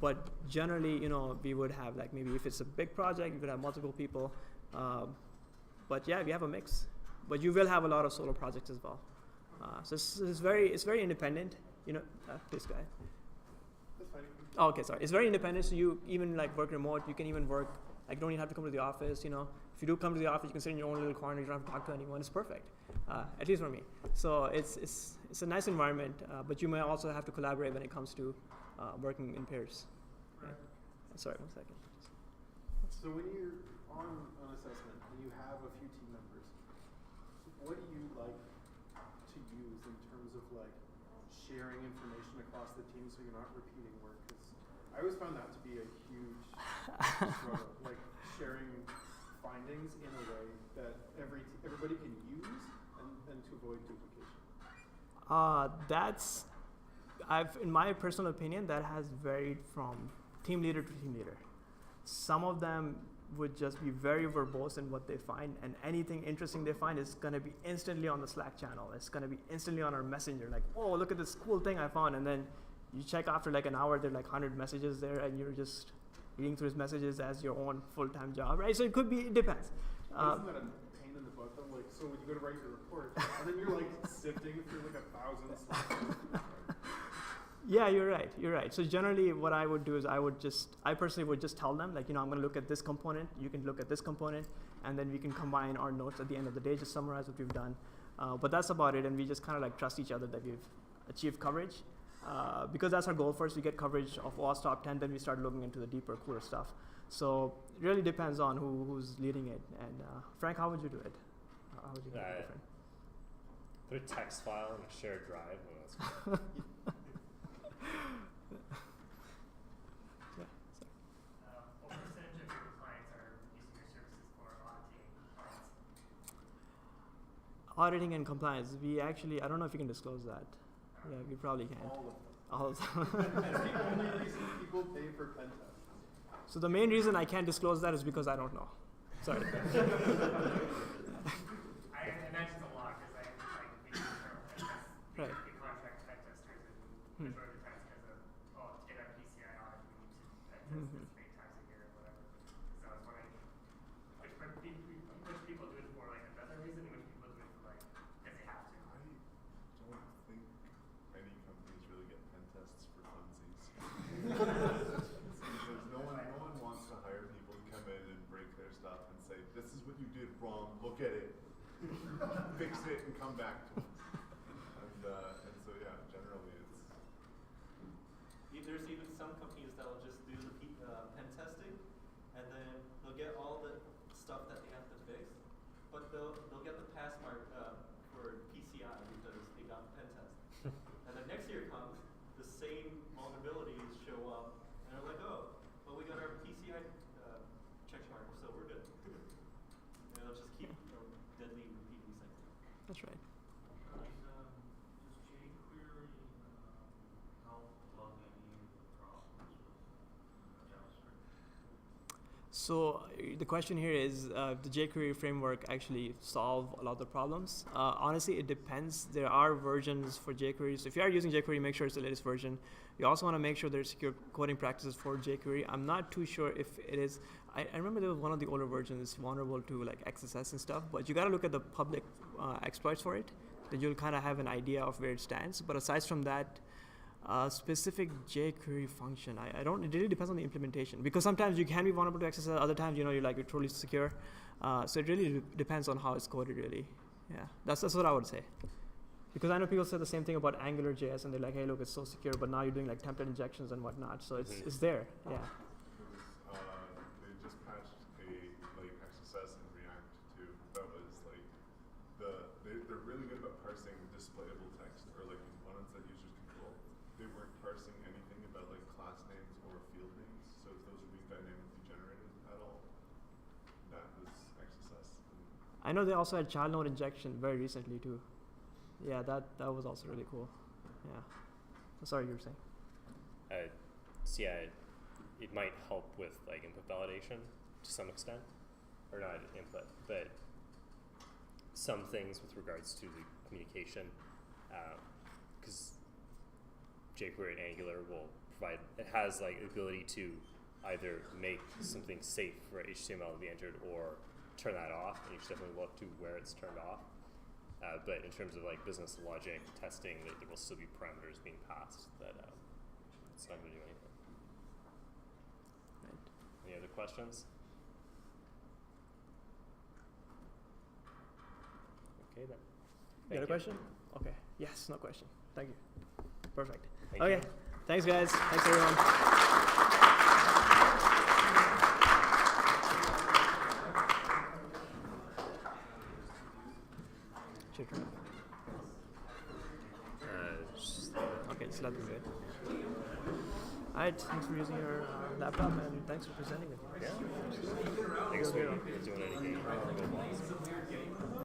But generally, we would have like maybe if it's a big project, you could have multiple people. But yeah, we have a mix. But you will have a lot of solo projects as well. So it's very independent. This guy. That's fine. Oh, okay, sorry. It's very independent. So you even like work remote. You can even work like don't even have to come to the office. If you do come to the office, you can sit in your own little corner. You don't have to talk to anyone. It's perfect, at least for me. So it's a nice environment. But you may also have to collaborate when it comes to working in pairs. Right. Sorry, 1 second. So when you're on an assessment and you have a few team members, what do you like to use in terms of like sharing information across the team so you're not repeating work? Because I always found that to be a huge struggle, like sharing findings in a way that everybody can use and to avoid duplication. In my personal opinion, that has varied from team leader to team leader. Some of them would just be very verbose in what they find, and anything interesting they find is going to be instantly on the Slack channel. It's going to be instantly on our messenger, like, oh, look at this cool thing I found. And then you check after like an hour, there are like 100 messages there, and you're just reading through his messages as your own full-time job, right? So it depends. Isn't that a pain in the butt though? Like, so when you go to write your report, and then you're like sifting through like 1,000 slides. Yeah, you're right. So generally what I would do is I personally would just tell them, like, I'm going to look at this component, you can look at this component, and then we can combine our notes at the end of the day, just summarize what we've done. But that's about it, and we just kind of like trust each other that we've achieved coverage. Because that's our goal. First we get coverage of OWASP top 10, then we start looking into the deeper, cooler stuff. So it really depends on who's leading it. And Frank, how would you do it? How would you do it different? Put a text file in a shared drive. And that's What percentage of your clients are using your services for auditing compliance? Auditing and compliance. We actually, I don't know if you can disclose that. Yeah, we probably can't. All of them. That's the only reason people pay for pen tests. So the main reason I can't disclose that is because I don't know. Sorry. I imagine it's a lot because we do internal pen tests. Right. We contract pen testers, and majority of the time it's because to get our PCI audit, we need to pen test this 3 times a year or whatever. So I was wondering, which people do it for like another reason, and which people do it for like because they have to. I don't think any companies really get pen tests for funsies. Because no one wants to hire people to come in and break their stuff and say, this is what you did wrong, look at it, fix it, and come back to us. And so yeah, generally it's... There's even some companies that will just do the pen testing, and then they'll get all the stuff that they have to fix, but they'll get the pass mark for PCI because they got the pen test. And then next year comes, the same vulnerabilities show up, and they're like, oh, well, we got our PCI check mark, so we're good. And it'll just keep deadly repeating cycle. That's right. Does jQuery help plug any of the problems with JavaScript? So the question here is, the jQuery framework actually solve a lot of the problems? Honestly, it depends. There are versions for jQuery. So if you are using jQuery, make sure it's the latest version. You also want to make sure there's secure coding practices for jQuery. I'm not too sure if it is. I remember there was one of the older versions vulnerable to like XSS and stuff, but you got to look at the public exploits for it. Then you'll kind of have an idea of where it stands. But aside from that, specific jQuery function, it really depends on the implementation, because sometimes you can be vulnerable to XSS, other times you're totally secure. So it really depends on how it's coded, really. Yeah, that's what I would say. Because I know people say the same thing about AngularJS, and they're like, hey, look, it's so secure, but now you're doing like template injections and whatnot, so it's there. Yeah. They just patched XSS and React too. That was like they're really good about parsing displayable text or like components that users control. They weren't parsing anything about like class names or field names, so if those were being dynamically generated at all, that was XSS. I know they also had child node injection very recently too. Yeah, that was also really cool. Yeah. Sorry, you were saying. So yeah, it might help with like input validation to some extent, or not input, but some things with regards to the communication, because jQuery and Angular will provide. It has like the ability to either make something safe for HTML to be entered or turn that off, and you should definitely look to where it's turned off. But in terms of like business logic testing, there will still be parameters being passed that it's not going to do anything. Right. Any other questions? Okay then. You got a Thank question? Okay. Yes, no question. Thank you. Perfect. Thank Okay. you. Thanks, guys. Thanks, everyone. Should try. Okay, just let them do it. Alright, thanks for using your laptop and thanks for presenting it. Yeah. Thanks for doing it again.